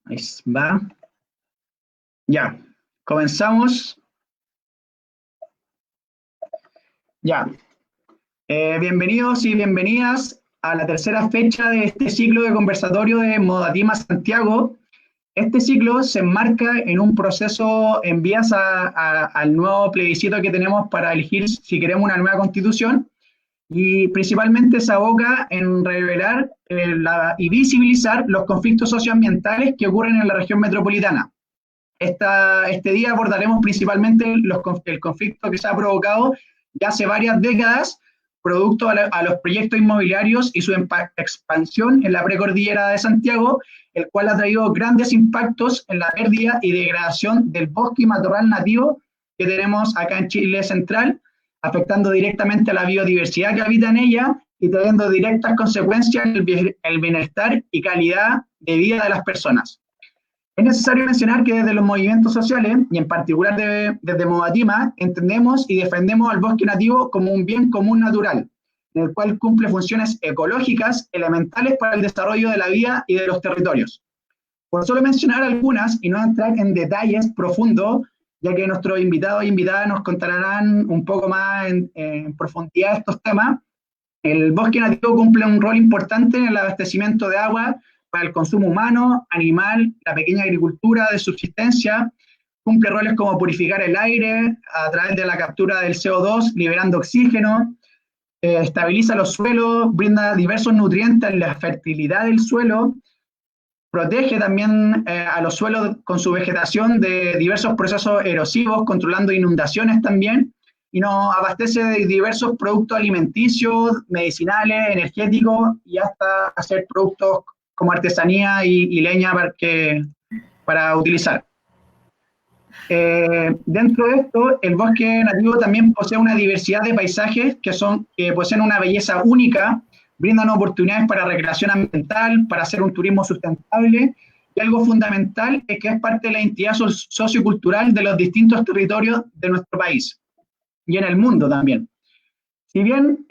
Ahí va. Ya, comenzamos. Ya. Bienvenidos y bienvenidas a la tercera fecha de este ciclo de conversatorio de Modatima Santiago. Este ciclo se enmarca en un proceso en vías al nuevo plebiscito que tenemos para elegir si queremos una nueva constitución, y principalmente se aboca en revelar y visibilizar los conflictos socioambientales que ocurren en la región metropolitana. Este día abordaremos principalmente el conflicto que se ha provocado ya hace varias décadas, producto a los proyectos inmobiliarios y su expansión en la precordillera de Santiago, el cual ha traído grandes impactos en la pérdida y degradación del bosque y matorral nativo que tenemos acá en Chile central, afectando directamente a la biodiversidad que habita en ella y trayendo directas consecuencias en el bienestar y calidad de vida de las personas. Es necesario mencionar que desde los movimientos sociales, y en particular desde Modatima, entendemos y defendemos al bosque nativo como un bien común natural, en el cual cumple funciones ecológicas elementales para el desarrollo de la vida y de los territorios. Por solo mencionar algunas y no entrar en detalles profundos, ya que nuestros invitados e invitadas nos contarán un poco más en profundidad estos temas, el bosque nativo cumple un rol importante en el abastecimiento de agua para el consumo humano, animal, la pequeña agricultura de subsistencia, cumple roles como purificar el aire a través de la captura del CO2, liberando oxígeno, estabiliza los suelos, brinda diversos nutrientes en la fertilidad del suelo, protege también a los suelos con su vegetación de diversos procesos erosivos, controlando inundaciones también, y nos abastece de diversos productos alimenticios, medicinales, energéticos, y hasta hacer productos como artesanía y leña para utilizar. Dentro de esto, el bosque nativo también posee una diversidad de paisajes que poseen una belleza única, brindan oportunidades para recreación ambiental, para hacer un turismo sustentable, y algo fundamental es que es parte de la identidad sociocultural de los distintos territorios de nuestro país, y en el mundo también. Si bien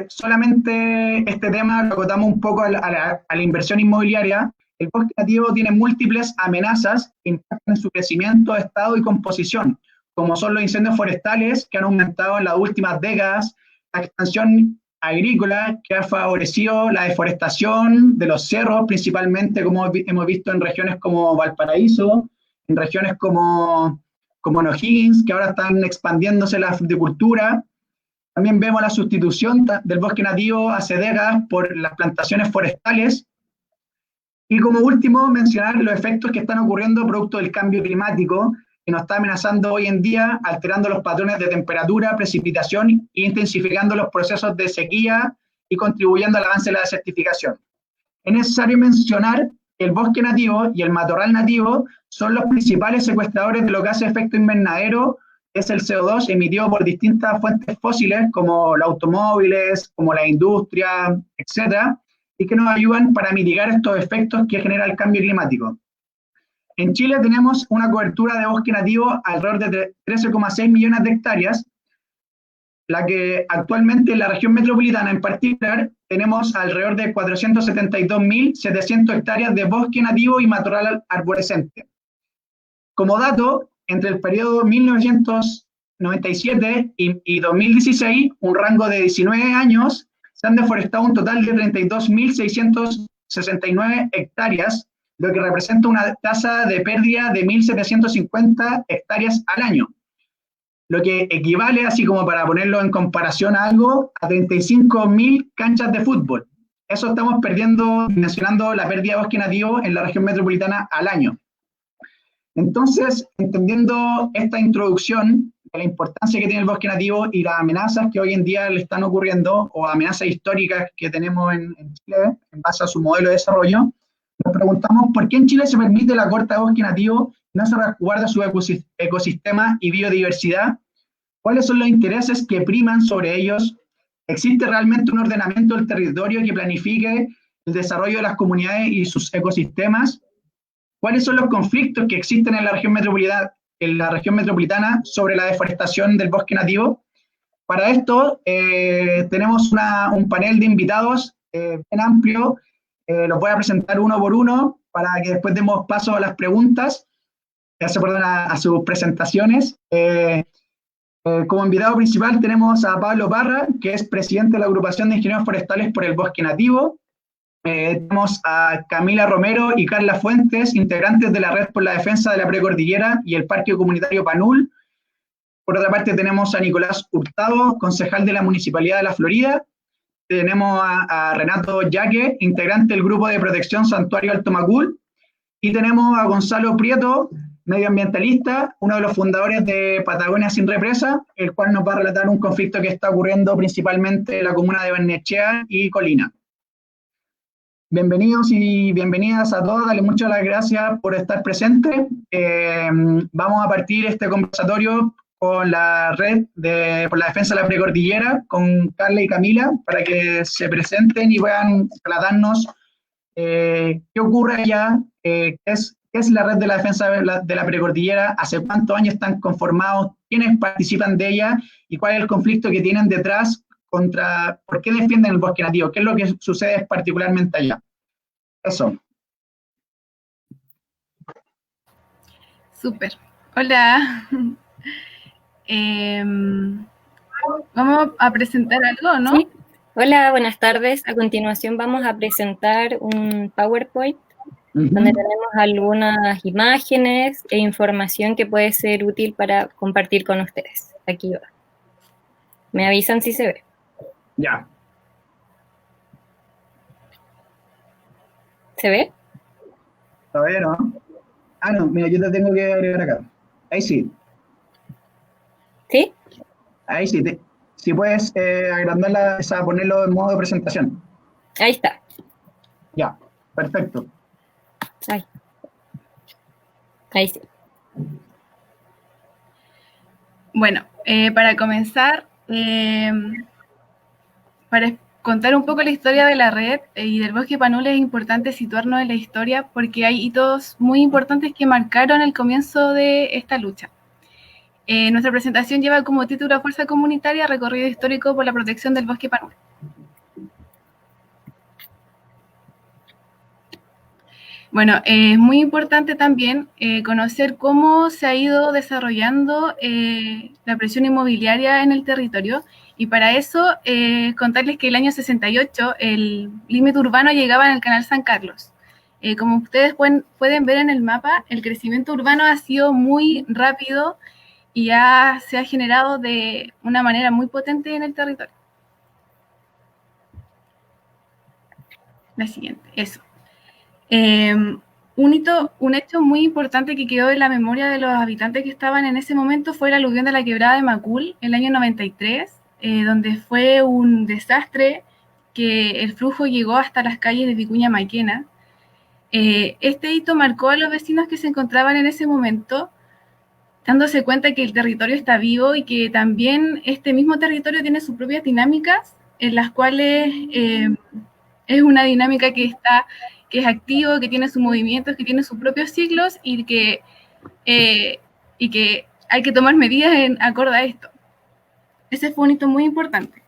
solamente este tema lo acotamos un poco a la inversión inmobiliaria, el bosque nativo tiene múltiples amenazas que impactan en su crecimiento, estado y composición, como son los incendios forestales que han aumentado en las últimas décadas, la expansión agrícola que ha favorecido la deforestación de los cerros, principalmente como hemos visto en regiones como Valparaíso, en regiones como O'Higgins, que ahora están expandiéndose la fruticultura. También vemos la sustitución del bosque nativo hace décadas por las plantaciones forestales. Y como último, mencionar los efectos que están ocurriendo producto del cambio climático, que nos está amenazando hoy en día, alterando los patrones de temperatura, precipitación e intensificando los procesos de sequía y contribuyendo al avance de la desertificación. Es necesario mencionar que el bosque nativo y el matorral nativo son los principales secuestradores de los gases de efecto invernadero, es el CO2 emitido por distintas fuentes fósiles como los automóviles, como la industria, etcétera, y que nos ayudan para mitigar estos efectos que genera el cambio climático. En Chile tenemos una cobertura de bosque nativo alrededor de 13,6 millones de hectáreas, la que actualmente en la región metropolitana en particular tenemos alrededor de 472.700 hectáreas de bosque nativo y matorral arborescente. Como dato, entre el periodo 1997 y 2016, un rango de 19 años, se han deforestado un total de 32.669 hectáreas, lo que representa una tasa de pérdida de 1.750 hectáreas al año, lo que equivale, así como para ponerlo en comparación a algo, a 35.000 canchas de fútbol. Eso estamos perdiendo, mencionando la pérdida de bosque nativo en la región metropolitana al año. Entonces, entendiendo esta introducción de la importancia que tiene el bosque nativo y las amenazas que hoy en día le están ocurriendo, o amenazas históricas que tenemos en Chile, en base a su modelo de desarrollo, nos preguntamos por qué en Chile se permite la corta de bosque nativo y no se resguarda su ecosistema y biodiversidad. ¿Cuáles son los intereses que priman sobre ellos? ¿Existe realmente un ordenamiento del territorio que planifique el desarrollo de las comunidades y sus ecosistemas? ¿Cuáles son los conflictos que existen en la región metropolitana sobre la deforestación del bosque nativo? Para esto tenemos un panel de invitados bien amplio. Los voy a presentar uno por uno para que después demos paso a las preguntas, a sus presentaciones. Como invitado principal tenemos a Pablo Parra, que es presidente de la Agrupación de Ingenieros Forestales por el Bosque Nativo. Tenemos a Camila Romero y Carla Fuentes, integrantes de la Red por la Defensa de la Precordillera y el Parque Comunitario Panul. Por otra parte tenemos a Nicolás Hurtado, concejal de la Municipalidad de La Florida. Tenemos a Renato Yaque, integrante del Grupo de Protección Santuario Alto Macul. Y tenemos a Gonzalo Prieto, medioambientalista, uno de los fundadores de Patagonia Sin Represa, el cual nos va a relatar un conflicto que está ocurriendo principalmente en la comuna de Barnechea y Colina. Bienvenidos y bienvenidas a todos, dale muchas las gracias por estar presentes. Vamos a partir este conversatorio con la Red por la Defensa de la Precordillera, con Carla y Camila, para que se presenten y puedan relatarnos qué ocurre allá, qué es la Red de la Defensa de la Precordillera, hace cuántos años están conformados, quiénes participan de ella y cuál es el conflicto que tienen detrás por qué defienden el bosque nativo, qué es lo que sucede particularmente allá. Eso. Súper. Hola. Vamos a presentar algo, ¿no? Sí. Hola, buenas tardes. A continuación vamos a presentar un PowerPoint donde tenemos algunas imágenes e información que puede ser útil para compartir con ustedes. Aquí va. ¿Me avisan si se ve? Ya. ¿Se ve? ¿Todavía no? Ah, no, mira, yo te tengo que agregar acá. Ahí sí. ¿Sí? Ahí sí. Si puedes agrandarla, ponerlo en modo de presentación. Ahí está. Ya, perfecto. Ahí sí. Bueno, para comenzar, para contar un poco la historia de la red y del bosque Panul, es importante situarnos en la historia porque hay hitos muy importantes que marcaron el comienzo de esta lucha. Nuestra presentación lleva como título Fuerza Comunitaria, recorrido histórico por la protección del bosque Panul. Bueno, es muy importante también conocer cómo se ha ido desarrollando la presión inmobiliaria en el territorio, y para eso contarles que el año 68 el límite urbano llegaba en el Canal San Carlos. Como ustedes pueden ver en el mapa, el crecimiento urbano ha sido muy rápido y se ha generado de una manera muy potente en el territorio. La siguiente, eso. Un hecho muy importante que quedó en la memoria de los habitantes que estaban en ese momento fue la aluvión de la quebrada de Macul, el año 93, donde fue un desastre que el flujo llegó hasta las calles de Vicuña Maquena. Este hito marcó a los vecinos que se encontraban en ese momento, dándose cuenta que el territorio está vivo y que también este mismo territorio tiene sus propias dinámicas, en las cuales es una dinámica que es activo, que tiene sus movimientos, que tiene sus propios ciclos y que hay que tomar medidas en acorde a esto. Ese fue un hito muy importante.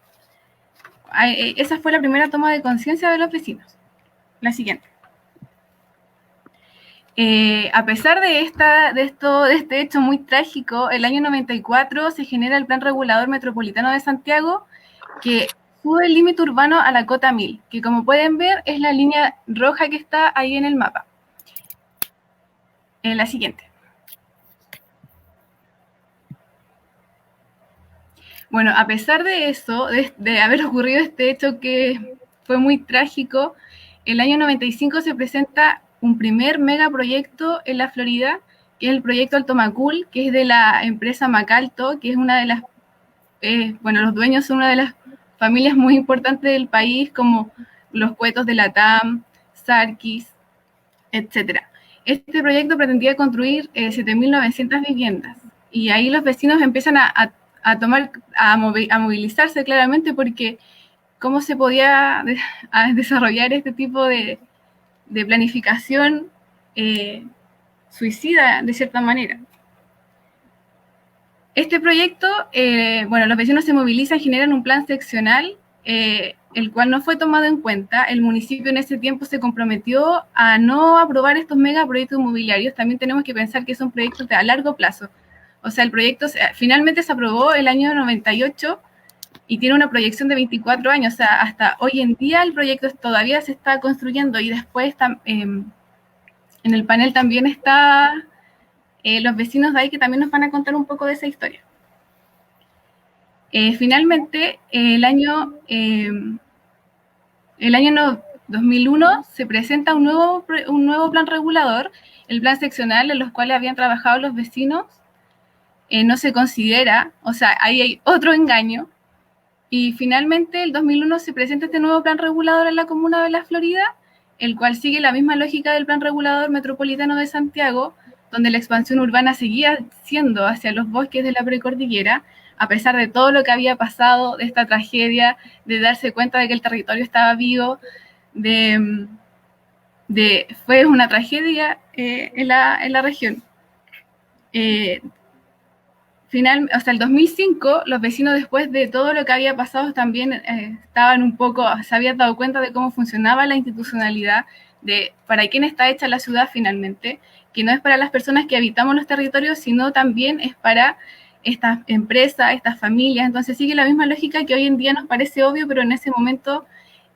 Esa fue la primera toma de conciencia de los vecinos. La siguiente. A pesar de este hecho muy trágico, el año 94 se genera el Plan Regulador Metropolitano de Santiago, que sube el límite urbano a la cota 1000, que como pueden ver es la línea roja que está ahí en el mapa. La siguiente. Bueno, a pesar de eso, de haber ocurrido este hecho que fue muy trágico, el año 95 se presenta un primer megaproyecto en la Florida, que es el proyecto Alto Macul, que es de la empresa Macalto, que es una de las, los dueños son una de las familias muy importantes del país, como los Cuetos de la TAM, Sarkis, etc. Este proyecto pretendía construir 7.900 viviendas, y ahí los vecinos empiezan a movilizarse claramente, porque cómo se podía desarrollar este tipo de planificación suicida, de cierta manera. Este proyecto, los vecinos se movilizan, generan un plan seccional el cual no fue tomado en cuenta. El municipio en ese tiempo se comprometió a no aprobar estos megaproyectos inmobiliarios. También tenemos que pensar que son proyectos a largo plazo. O sea, el proyecto finalmente se aprobó el año 98 y tiene una proyección de 24 años. O sea, hasta hoy en día el proyecto todavía se está construyendo, y después en el panel también está los vecinos de ahí, que también nos van a contar un poco de esa historia. Finalmente, el año 2001 se presenta un nuevo plan regulador, el plan seccional, en los cuales habían trabajado los vecinos. No se considera, o sea, ahí hay otro engaño. Y finalmente, el 2001 se presenta este nuevo plan regulador en la comuna de La Florida, el cual sigue la misma lógica del plan regulador metropolitano de Santiago, donde la expansión urbana seguía siendo hacia los bosques de la precordillera, a pesar de todo lo que había pasado, de esta tragedia, de darse cuenta de que el territorio estaba vivo, fue una tragedia en la región. Hasta el 2005, los vecinos, después de todo lo que había pasado, también estaban un poco, se habían dado cuenta de cómo funcionaba la institucionalidad, de para quién está hecha la ciudad finalmente, que no es para las personas que habitamos los territorios, sino también es para estas empresas, estas familias. Entonces sigue la misma lógica que hoy en día nos parece obvio, pero en ese momento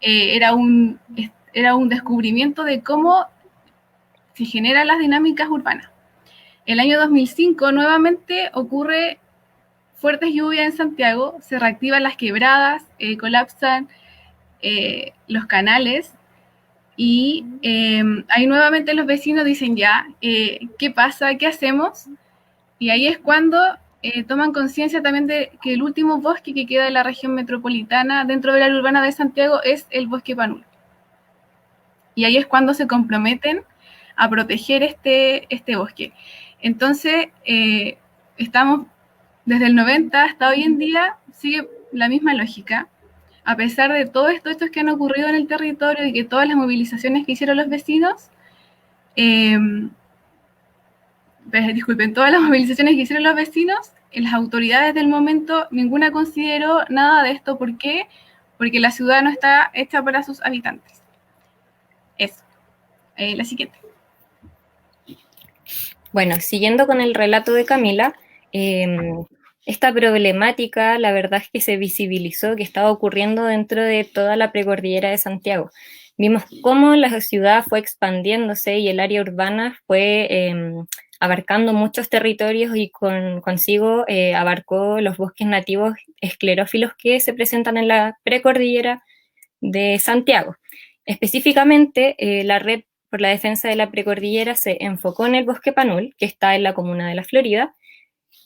era un descubrimiento de cómo se generan las dinámicas urbanas. El año 2005 nuevamente ocurre fuertes lluvias en Santiago, se reactivan las quebradas, colapsan los canales, y ahí nuevamente los vecinos dicen ya, ¿qué pasa? ¿Qué hacemos? Y ahí es cuando toman conciencia también de que el último bosque que queda de la región metropolitana dentro del área urbana de Santiago es el bosque Panul. Y ahí es cuando se comprometen a proteger este bosque. Entonces, estamos desde el 90 hasta hoy en día, sigue la misma lógica. A pesar de todos estos que han ocurrido en el territorio y que todas las movilizaciones que hicieron los vecinos, todas las movilizaciones que hicieron los vecinos, las autoridades del momento, ninguna consideró nada de esto. ¿Por qué? Porque la ciudad no está hecha para sus habitantes. Eso. La siguiente. Bueno, siguiendo con el relato de Camila, esta problemática, la verdad es que se visibilizó, que estaba ocurriendo dentro de toda la precordillera de Santiago. Vimos cómo la ciudad fue expandiéndose y el área urbana fue abarcando muchos territorios, y consigo abarcó los bosques nativos esclerófilos que se presentan en la precordillera de Santiago. Específicamente, la Red por la Defensa de la Precordillera se enfocó en el bosque Panul, que está en la comuna de La Florida,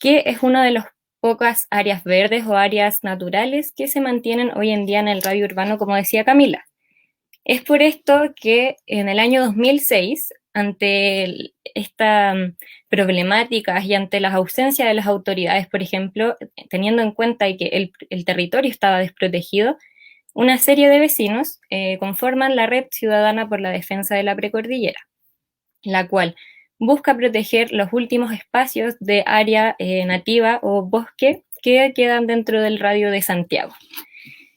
que es una de las pocas áreas verdes o áreas naturales que se mantienen hoy en día en el radio urbano, como decía Camila. Es por esto que en el año 2006, ante esta problemática y ante las ausencias de las autoridades, por ejemplo, teniendo en cuenta que el territorio estaba desprotegido, una serie de vecinos conforman la Red Ciudadana por la Defensa de la Precordillera, la cual busca proteger los últimos espacios de área nativa o bosque que quedan dentro del radio de Santiago.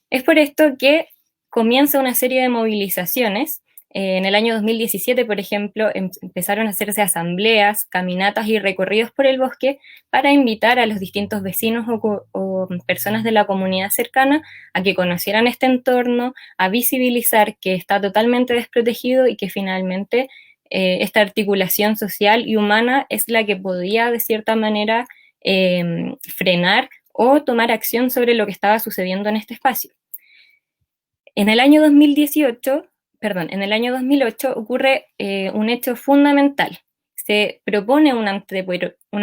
Es por esto que comienza una serie de movilizaciones. En el año 2017, por ejemplo, empezaron a hacerse asambleas, caminatas y recorridos por el bosque para invitar a los distintos vecinos o personas de la comunidad cercana a que conocieran este entorno, a visibilizar que está totalmente desprotegido y que finalmente esta articulación social y humana es la que podía, de cierta manera, frenar o tomar acción sobre lo que estaba sucediendo en este espacio. En el año 2008 ocurre un hecho fundamental. Se propone un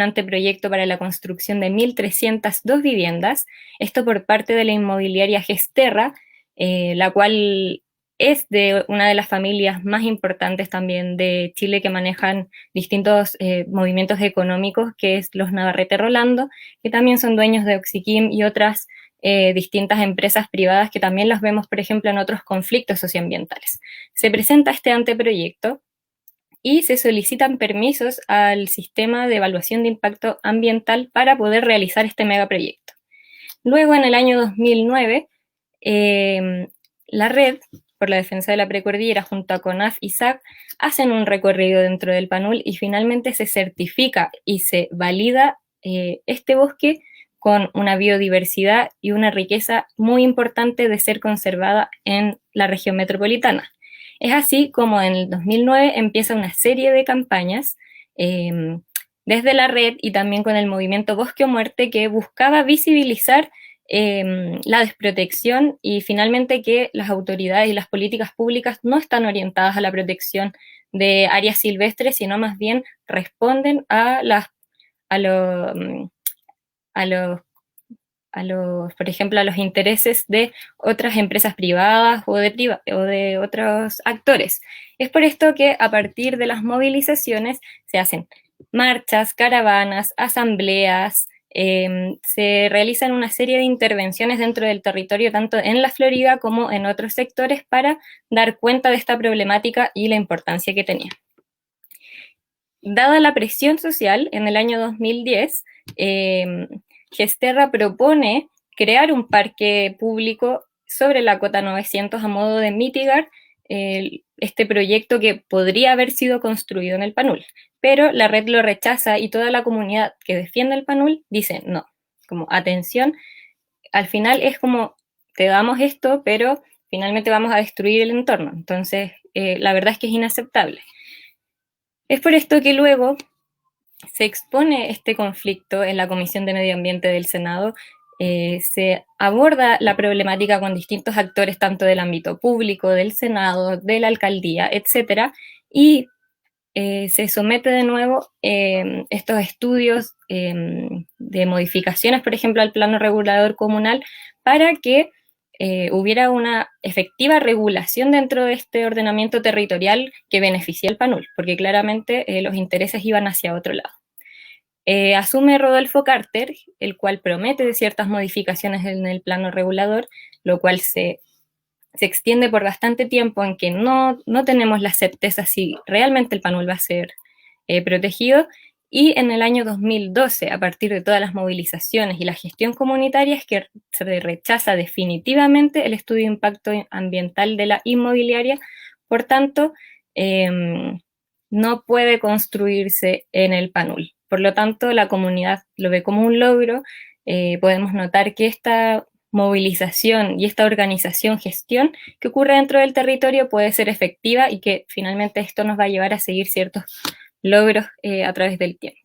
anteproyecto para la construcción de 1.302 viviendas, esto por parte de la inmobiliaria Gesterra, la cual es de una de las familias más importantes también de Chile, que manejan distintos movimientos económicos, que es los Navarrete Rolando, que también son dueños de Oxiquim y otras distintas empresas privadas que también las vemos, por ejemplo, en otros conflictos socioambientales. Se presenta este anteproyecto y se solicitan permisos al sistema de evaluación de impacto ambiental para poder realizar este megaproyecto. Luego, en el año 2009, La red por la defensa de la precordillera junto a CONAF y SAC hacen un recorrido dentro del Panul y finalmente se certifica y se valida este bosque con una biodiversidad y una riqueza muy importante de ser conservada en la región metropolitana. Es así como en el 2009 empieza una serie de campañas desde la red y también con el movimiento Bosque o Muerte que buscaba visibilizar la desprotección y finalmente que las autoridades y las políticas públicas no están orientadas a la protección de áreas silvestres, sino más bien responden a por ejemplo, a los intereses de otras empresas privadas o de otros actores. Es por esto que a partir de las movilizaciones se hacen marchas, caravanas, asambleas, se realizan una serie de intervenciones dentro del territorio, tanto en la Florida como en otros sectores, para dar cuenta de esta problemática y la importancia que tenía. Dada la presión social, en el año 2010, Gesterra propone crear un parque público sobre la cota 900 a modo de mitigar este proyecto que podría haber sido construido en el Panul. Pero la red lo rechaza y toda la comunidad que defiende el Panul dice no, como atención, al final es como te damos esto, pero finalmente vamos a destruir el entorno. Entonces, la verdad es que es inaceptable. Es por esto que luego se expone este conflicto en la Comisión de Medio Ambiente del Senado, se aborda la problemática con distintos actores, tanto del ámbito público, del Senado, de la alcaldía, etcétera, y se somete de nuevo estos estudios de modificaciones, por ejemplo, al plano regulador comunal, para que hubiera una efectiva regulación dentro de este ordenamiento territorial que beneficie al Panul, porque claramente los intereses iban hacia otro lado. Asume Rodolfo Carter, el cual promete ciertas modificaciones en el plano regulador, lo cual se extiende por bastante tiempo en que no tenemos la certeza si realmente el Panul va a ser protegido, y en el año 2012, a partir de todas las movilizaciones y la gestión comunitaria, es que se rechaza definitivamente el estudio de impacto ambiental de la inmobiliaria, por tanto, no puede construirse en el Panul. Por lo tanto, la comunidad lo ve como un logro. Podemos notar que esta movilización y esta organización, gestión que ocurre dentro del territorio puede ser efectiva y que finalmente esto nos va a llevar a seguir ciertos logros a través del tiempo.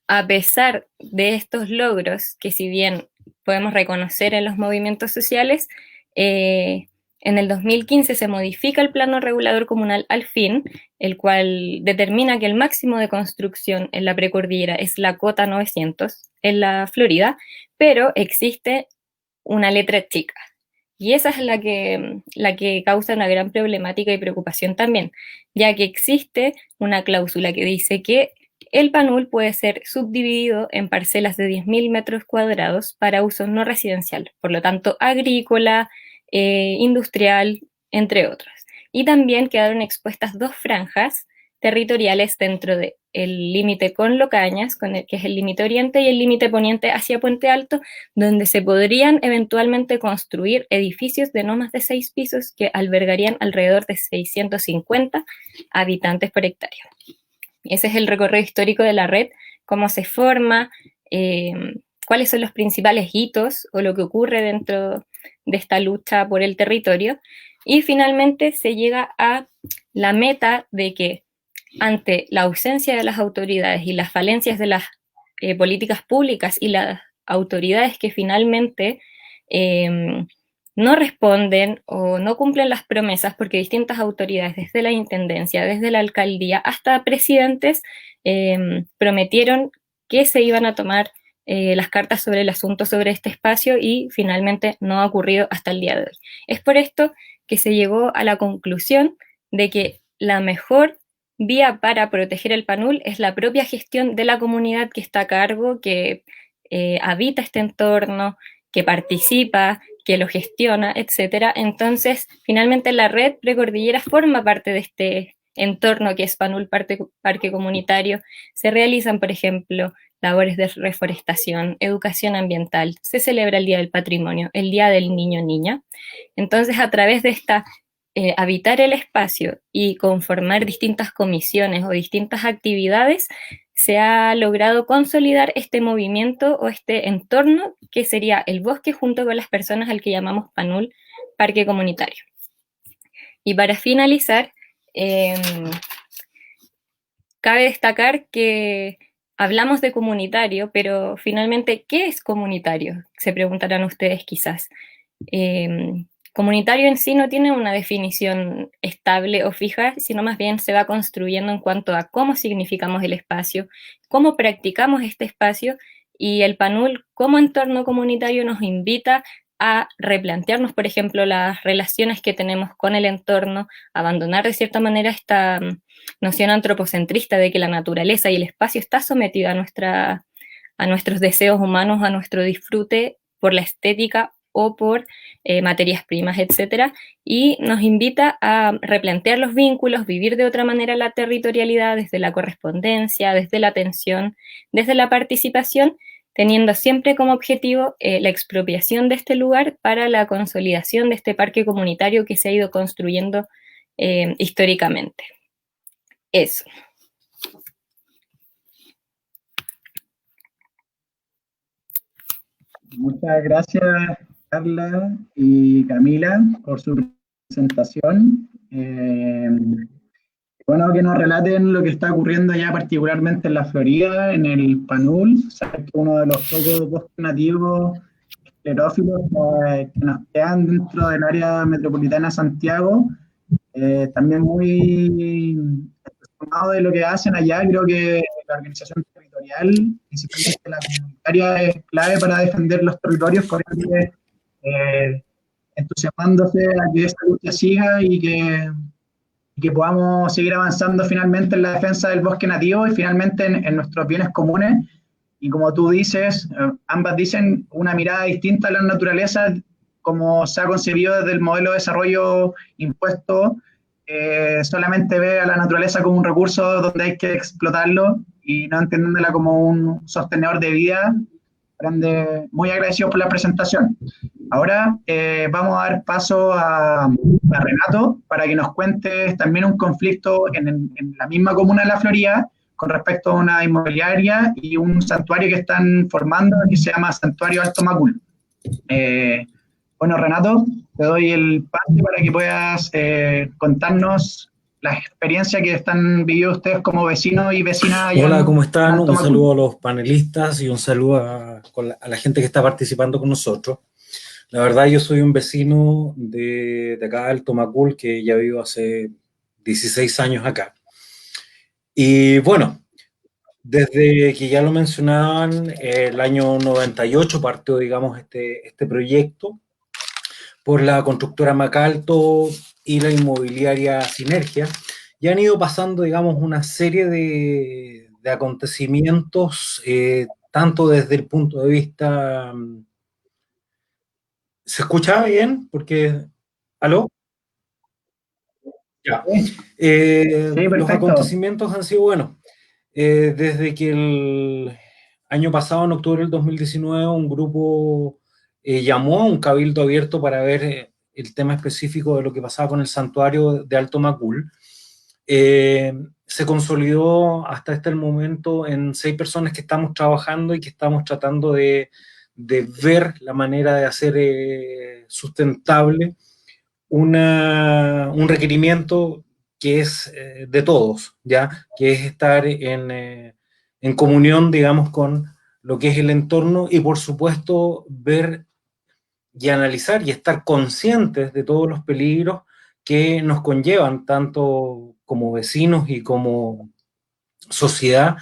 A pesar de estos logros, que si bien podemos reconocer en los movimientos sociales, en el 2015 se modifica el plano regulador comunal al fin, el cual determina que el máximo de construcción en la precordillera es la cota 900 en la Florida, pero existe una letra chica. Y esa es la que causa una gran problemática y preocupación también, ya que existe una cláusula que dice que el Panul puede ser subdividido en parcelas de 10.000 metros cuadrados para uso no residencial, por lo tanto agrícola, industrial, entre otros. Y también quedaron expuestas dos franjas territoriales dentro del límite con Locañas, que es el límite oriente, y el límite poniente hacia Puente Alto, donde se podrían eventualmente construir edificios de no más de 6 pisos que albergarían alrededor de 650 habitantes por hectárea. Ese es el recorrido histórico de la red, cómo se forma, cuáles son los principales hitos o lo que ocurre dentro de esta lucha por el territorio, y finalmente se llega a la meta de que ante la ausencia de las autoridades y las falencias de las políticas públicas y las autoridades que finalmente no responden o no cumplen las promesas, porque distintas autoridades, desde la intendencia, desde la alcaldía, hasta presidentes, prometieron que se iban a tomar las cartas sobre el asunto, sobre este espacio, y finalmente no ha ocurrido hasta el día de hoy. Es por esto que se llegó a la conclusión de que la mejor vía para proteger el Panul es la propia gestión de la comunidad que está a cargo, que habita este entorno, que participa, que lo gestiona, etcétera. Entonces, finalmente la red precordillera forma parte de este entorno que es Panul Parque Comunitario, se realizan, por ejemplo, labores de reforestación, educación ambiental, se celebra el Día del Patrimonio, el Día del Niño-Niña. Entonces, a través de habitar el espacio y conformar distintas comisiones o distintas actividades, se ha logrado consolidar este movimiento o este entorno que sería el bosque junto con las personas al que llamamos Panul Parque Comunitario. Y para finalizar, cabe destacar que hablamos de comunitario, pero finalmente, ¿qué es comunitario? Se preguntarán ustedes quizás. Comunitario en sí no tiene una definición estable o fija, sino más bien se va construyendo en cuanto a cómo significamos el espacio, cómo practicamos este espacio, y el Panul como entorno comunitario nos invita a replantearnos, por ejemplo, las relaciones que tenemos con el entorno, abandonar de cierta manera esta noción antropocentrista de que la naturaleza y el espacio está sometida a nuestros deseos humanos, a nuestro disfrute por la estética o por materias primas, etcétera, y nos invita a replantear los vínculos, vivir de otra manera la territorialidad desde la correspondencia, desde la atención, desde la participación, teniendo siempre como objetivo la expropiación de este lugar para la consolidación de este parque comunitario que se ha ido construyendo históricamente. Eso. Muchas gracias, Carla y Camila, por su presentación. Bueno, que nos relaten lo que está ocurriendo ya particularmente en la Florida, en el Panul, sabes que uno de los pocos bosques nativos esclerófilos que nos quedan dentro del área metropolitana de Santiago. También muy entusiasmado de lo que hacen allá. Creo que la organización territorial, principalmente la comunitaria, es clave para defender los territorios, por ende, entusiasmándose a que esta lucha siga y que podamos seguir avanzando finalmente en la defensa del bosque nativo y finalmente en nuestros bienes comunes. Y como tú dices, ambas dicen una mirada distinta a la naturaleza, como se ha concebido desde el modelo de desarrollo impuesto, solamente ve a la naturaleza como un recurso donde hay que explotarlo y no entendiéndola como un sostenedor de vida. Muy agradecido por la presentación. Ahora vamos a dar paso a Renato para que nos cuente también un conflicto en la misma comuna de La Florida con respecto a una inmobiliaria y un santuario que están formando que se llama Santuario Alto Macul. Bueno, Renato, te doy el pase para que puedas contarnos la experiencia que están viviendo ustedes como vecinos y vecinas. Hola, ¿cómo están? Un saludo a los panelistas y un saludo a la gente que está participando con nosotros. La verdad, yo soy un vecino de acá, Alto Macul, que ya vivo hace 16 años acá. Y bueno, desde que ya lo mencionaban, el año 98 partió, digamos, este proyecto por la constructora Macalto y la inmobiliaria Sinergia, y han ido pasando, digamos, una serie de acontecimientos, tanto desde el punto de vista... ¿Se escucha bien? Porque... ¿Aló? Ya. Sí, los acontecimientos han sido buenos. Desde que el año pasado, en octubre del 2019, un grupo llamó a un cabildo abierto para ver el tema específico de lo que pasaba con el santuario de Alto Macul. Se consolidó hasta este momento en 6 personas que estamos trabajando y que estamos tratando de ver la manera de hacer sustentable un requerimiento que es de todos, ¿ya? Que es estar en comunión, digamos, con lo que es el entorno y, por supuesto, ver y analizar y estar conscientes de todos los peligros que nos conllevan, tanto como vecinos y como sociedad,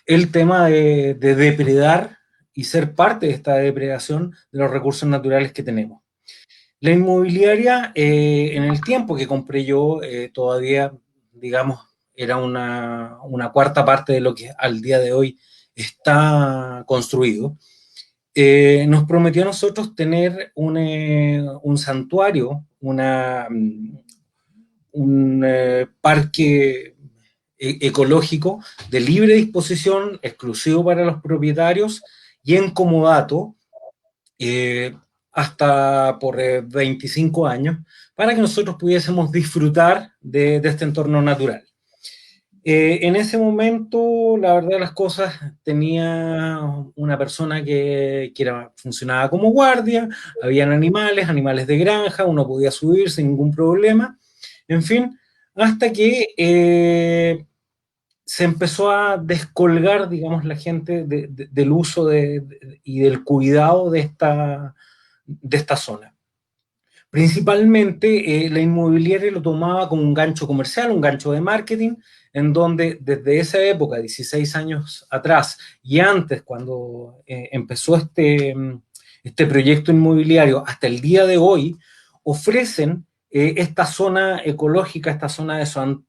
el tema de depredar y ser parte de esta depredación de los recursos naturales que tenemos. La inmobiliaria, en el tiempo que compré yo, todavía, digamos, era una cuarta parte de lo que al día de hoy está construido. Nos prometió a nosotros tener un santuario, un parque ecológico de libre disposición, exclusivo para los propietarios y en comodato, hasta por 25 años, para que nosotros pudiésemos disfrutar de este entorno natural. En ese momento, la verdad de las cosas, tenía una persona que funcionaba como guardia, habían animales de granja, uno podía subir sin ningún problema, en fin, hasta que se empezó a descolgar, digamos, la gente del uso y del cuidado de esta zona. Principalmente la inmobiliaria lo tomaba como un gancho comercial, un gancho de marketing, en donde desde esa época, 16 años atrás, y antes, cuando empezó este proyecto inmobiliario, hasta el día de hoy, ofrecen esta zona ecológica, esta zona de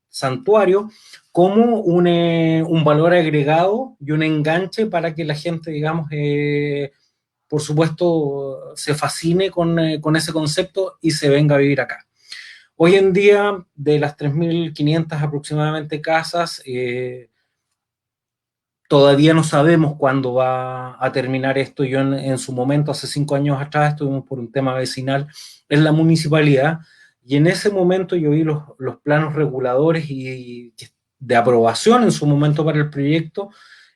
santuario, como un valor agregado y un enganche para que la gente, digamos, por supuesto, se fascine con ese concepto y se venga a vivir acá. Hoy en día, de las 3.500 aproximadamente casas, todavía no sabemos cuándo va a terminar esto. Yo en su momento, hace 5 años atrás, estuvimos por un tema vecinal en la municipalidad, y en ese momento yo vi los planos reguladores y de aprobación en su momento para el proyecto,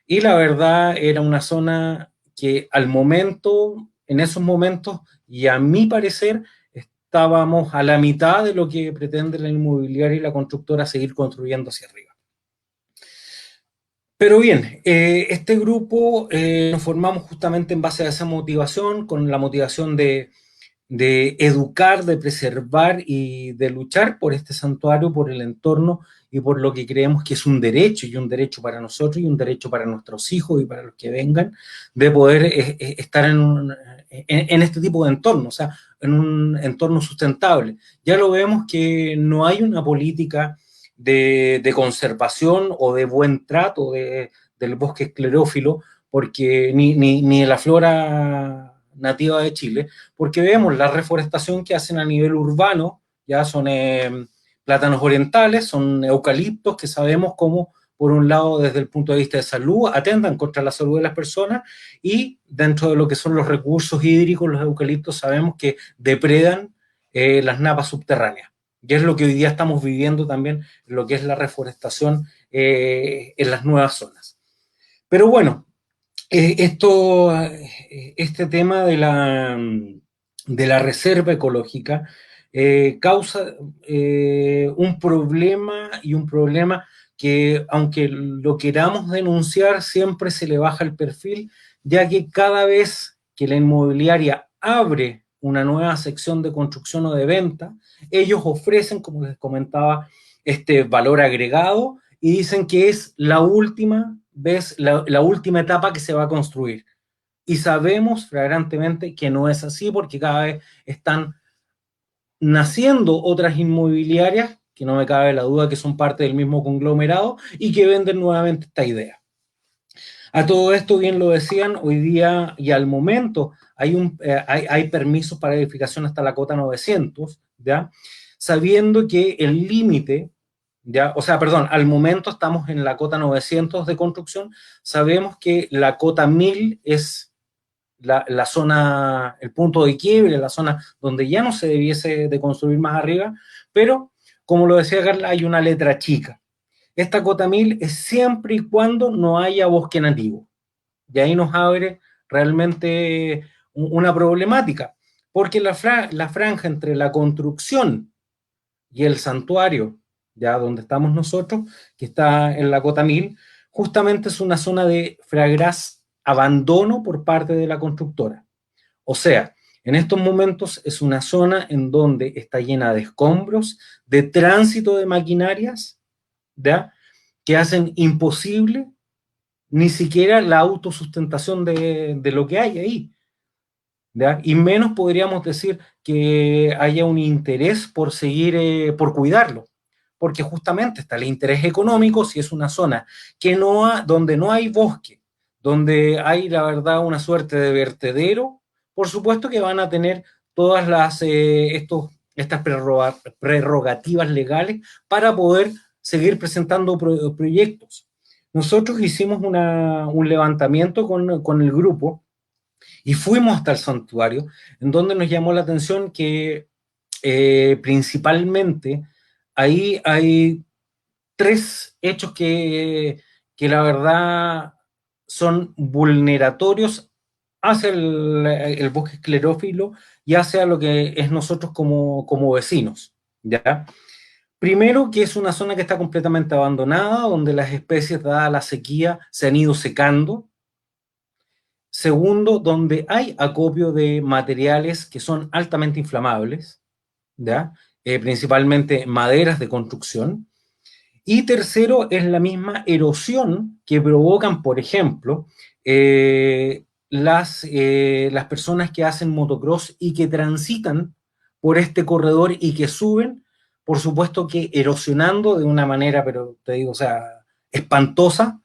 y la verdad era una zona que al momento, en esos momentos, y a mi parecer, estábamos a la mitad de lo que pretende la inmobiliaria y la constructora seguir construyendo hacia arriba. Pero bien, este grupo nos formamos justamente en base a esa motivación, con la motivación de educar, de preservar y de luchar por este santuario, por el entorno y por lo que creemos que es un derecho, y un derecho para nosotros y un derecho para nuestros hijos y para los que vengan, de poder estar en este tipo de entorno, o sea, en un entorno sustentable. Ya lo vemos que no hay una política de conservación o de buen trato del bosque esclerófilo, porque ni de la flora nativa de Chile, porque vemos la reforestación que hacen a nivel urbano, ya son plátanos orientales, son eucaliptos que sabemos cómo, por un lado, desde el punto de vista de salud, atentan contra la salud de las personas, y dentro de lo que son los recursos hídricos, los eucaliptos sabemos que depredan las napas subterráneas. Y es lo que hoy día estamos viviendo también, lo que es la reforestación en las nuevas zonas. Pero bueno, este tema de la reserva ecológica causa un problema que, aunque lo queramos denunciar, siempre se le baja el perfil, ya que cada vez que la inmobiliaria abre una nueva sección de construcción o de venta, ellos ofrecen, como les comentaba, este valor agregado, y dicen que es la última vez, la última etapa que se va a construir. Y sabemos flagrantemente que no es así, porque cada vez están naciendo otras inmobiliarias, que no me cabe la duda que son parte del mismo conglomerado, y que venden nuevamente esta idea. A todo esto, bien lo decían, hoy día y al momento hay permisos para edificación hasta la cota 900, ¿ya? Sabiendo que el límite, ¿ya? O sea, perdón, al momento estamos en la cota 900 de construcción, sabemos que la cota 1000 es la zona, el punto de quiebre, la zona donde ya no se debiese de construir más arriba, pero, como lo decía Carla, hay una letra chica. Esta cota 1000 es siempre y cuando no haya bosque nativo. Y ahí nos abre realmente una problemática, porque la franja entre la construcción y el santuario, ya donde estamos nosotros, que está en la cota 1000, justamente es una zona de fragraz abandono por parte de la constructora. O sea, en estos momentos es una zona en donde está llena de escombros, de tránsito de maquinarias, ¿ya? Que hacen imposible ni siquiera la autosustentación de lo que hay ahí, ¿ya? Y menos podríamos decir que haya un interés por seguir, por cuidarlo, porque justamente está el interés económico. Si es una zona donde no hay bosque, donde hay, la verdad, una suerte de vertedero, por supuesto que van a tener todas estos estas prerrogativas legales para poder seguir presentando proyectos. Nosotros hicimos un levantamiento con el grupo y fuimos hasta el santuario, en donde nos llamó la atención que principalmente ahí hay 3 hechos que la verdad son vulneratorios hacia el bosque esclerófilo y hacia lo que es nosotros como vecinos, ¿ya? Primero, que es una zona que está completamente abandonada, donde las especies, dada la sequía, se han ido secando. Segundo, donde hay acopio de materiales que son altamente inflamables, ¿ya? Principalmente maderas de construcción. Y tercero, es la misma erosión que provocan, por ejemplo, las personas que hacen motocross y que transitan por este corredor y que suben, por supuesto que erosionando de una manera, pero te digo, o sea, espantosa,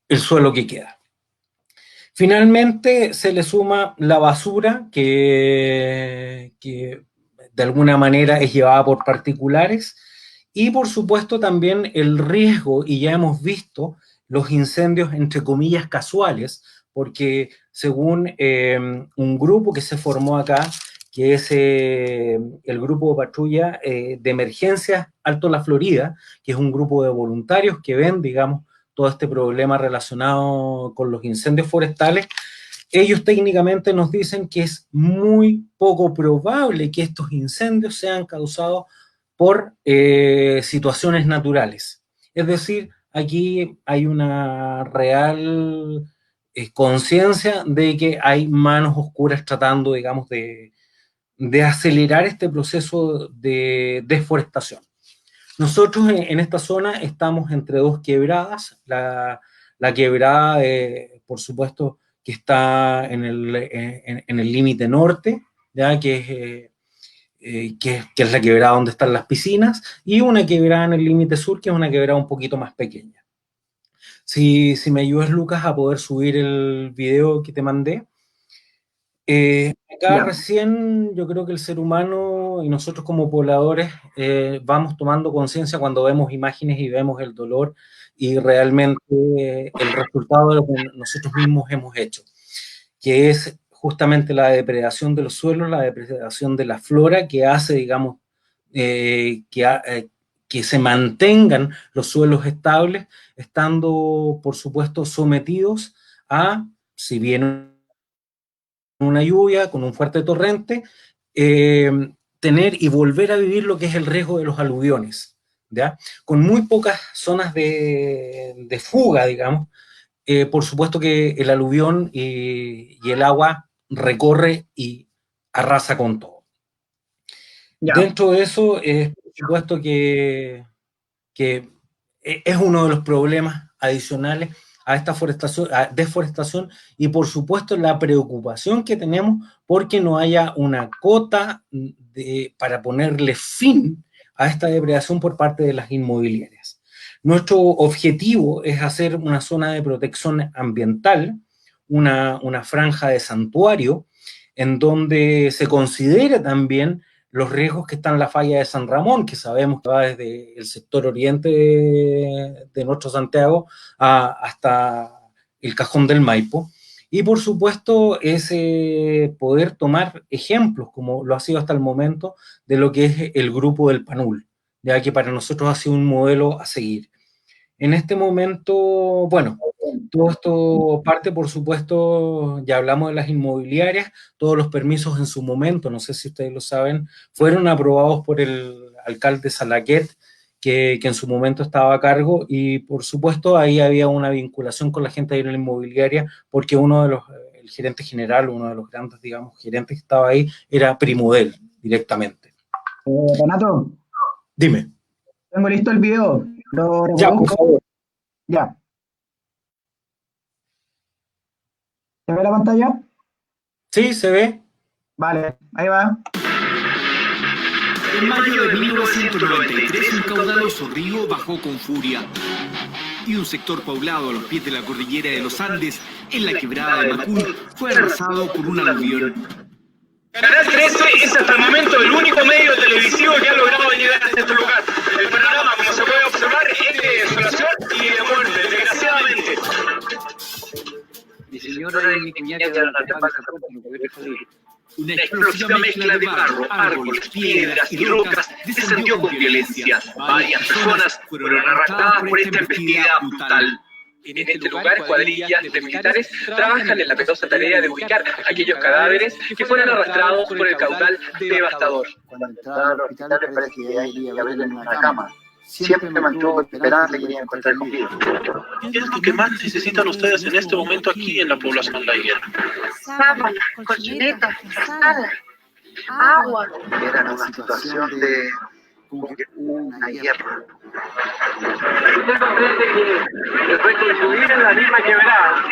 el suelo que queda. Finalmente se le suma la basura que de alguna manera es llevada por particulares y por supuesto también el riesgo, y ya hemos visto los incendios entre comillas casuales, porque según un grupo que se formó acá, que es el grupo de patrulla de emergencias Alto La Florida, que es un grupo de voluntarios que ven, digamos, todo este problema relacionado con los incendios forestales, ellos técnicamente nos dicen que es muy poco probable que estos incendios sean causados por situaciones naturales. Es decir, aquí hay una real conciencia de que hay manos oscuras tratando, digamos, de acelerar este proceso de deforestación. Nosotros en esta zona estamos entre 2 quebradas, la quebrada, por supuesto, que está en el límite norte, ¿ya? Que es la quebrada donde están las piscinas, y una quebrada en el límite sur, que es una quebrada un poquito más pequeña. Si me ayudas, Lucas, a poder subir el video que te mandé. Acá recién yo creo que el ser humano y nosotros como pobladores vamos tomando conciencia cuando vemos imágenes y vemos el dolor y realmente el resultado de lo que nosotros mismos hemos hecho, que es justamente la depredación de los suelos, la depredación de la flora que hace, digamos, que se mantengan los suelos estables, estando, por supuesto, sometidos a, si bien una lluvia, con un fuerte torrente, tener y volver a vivir lo que es el riesgo de los aluviones, ¿ya? Con muy pocas zonas de fuga, digamos, por supuesto que el aluvión y el agua recorre y arrasa con todo. Ya. Dentro de eso, por supuesto que es uno de los problemas adicionales a esta deforestación y por supuesto la preocupación que tenemos porque no haya una cota para ponerle fin a esta depredación por parte de las inmobiliarias. Nuestro objetivo es hacer una zona de protección ambiental, una franja de santuario, en donde se considere también los riesgos que están en la falla de San Ramón, que sabemos que va desde el sector oriente de nuestro Santiago hasta el Cajón del Maipo. Y por supuesto es poder tomar ejemplos, como lo ha sido hasta el momento, de lo que es el grupo del Panul, ya que para nosotros ha sido un modelo a seguir. En este momento, bueno, todo esto parte, por supuesto, ya hablamos de las inmobiliarias, todos los permisos en su momento, no sé si ustedes lo saben, fueron aprobados por el alcalde Salaquet, que en su momento estaba a cargo, y por supuesto ahí había una vinculación con la gente de la inmobiliaria, porque el gerente general, uno de los grandes, digamos, gerentes que estaba ahí, era primo de él, directamente. Renato. Dime. Tengo listo el video. Ya, por favor. Ya. ¿Se ve la pantalla? Sí, se ve. Vale, ahí va. En mayo de 1993, un caudaloso río bajó con furia y un sector poblado a los pies de la cordillera de los Andes, en la quebrada de Macul, fue arrasado por un aluvión. Canal 13 es hasta el momento el único medio televisivo que ha logrado llegar hasta este lugar. El panorama, como se puede observar, es de desolación y de muerte, desgraciadamente. Mi señora y mi cuñada quedaron atrapadas en poder salir. Una explosiva mezcla de barro, árboles, piedras y rocas descendió con violencia. Varias personas fueron arrastradas por esta embestida brutal. En este lugar, cuadrillas de militares trabajan en la penosa tarea de ubicar aquellos cadáveres que fueron arrastrados por el caudal devastador. Cuando entraba al hospital me parece que ahí iba a verlo en una cama. Siempre me mantuvo esperando y quería encontrar conmigo. ¿Qué es lo que más necesitan ustedes en este momento aquí en la población de Ayer? Sábanas, colchonetas, frazadas, agua. Era una situación de una guerra. Usted comprende que reconstruir en la misma quebrada,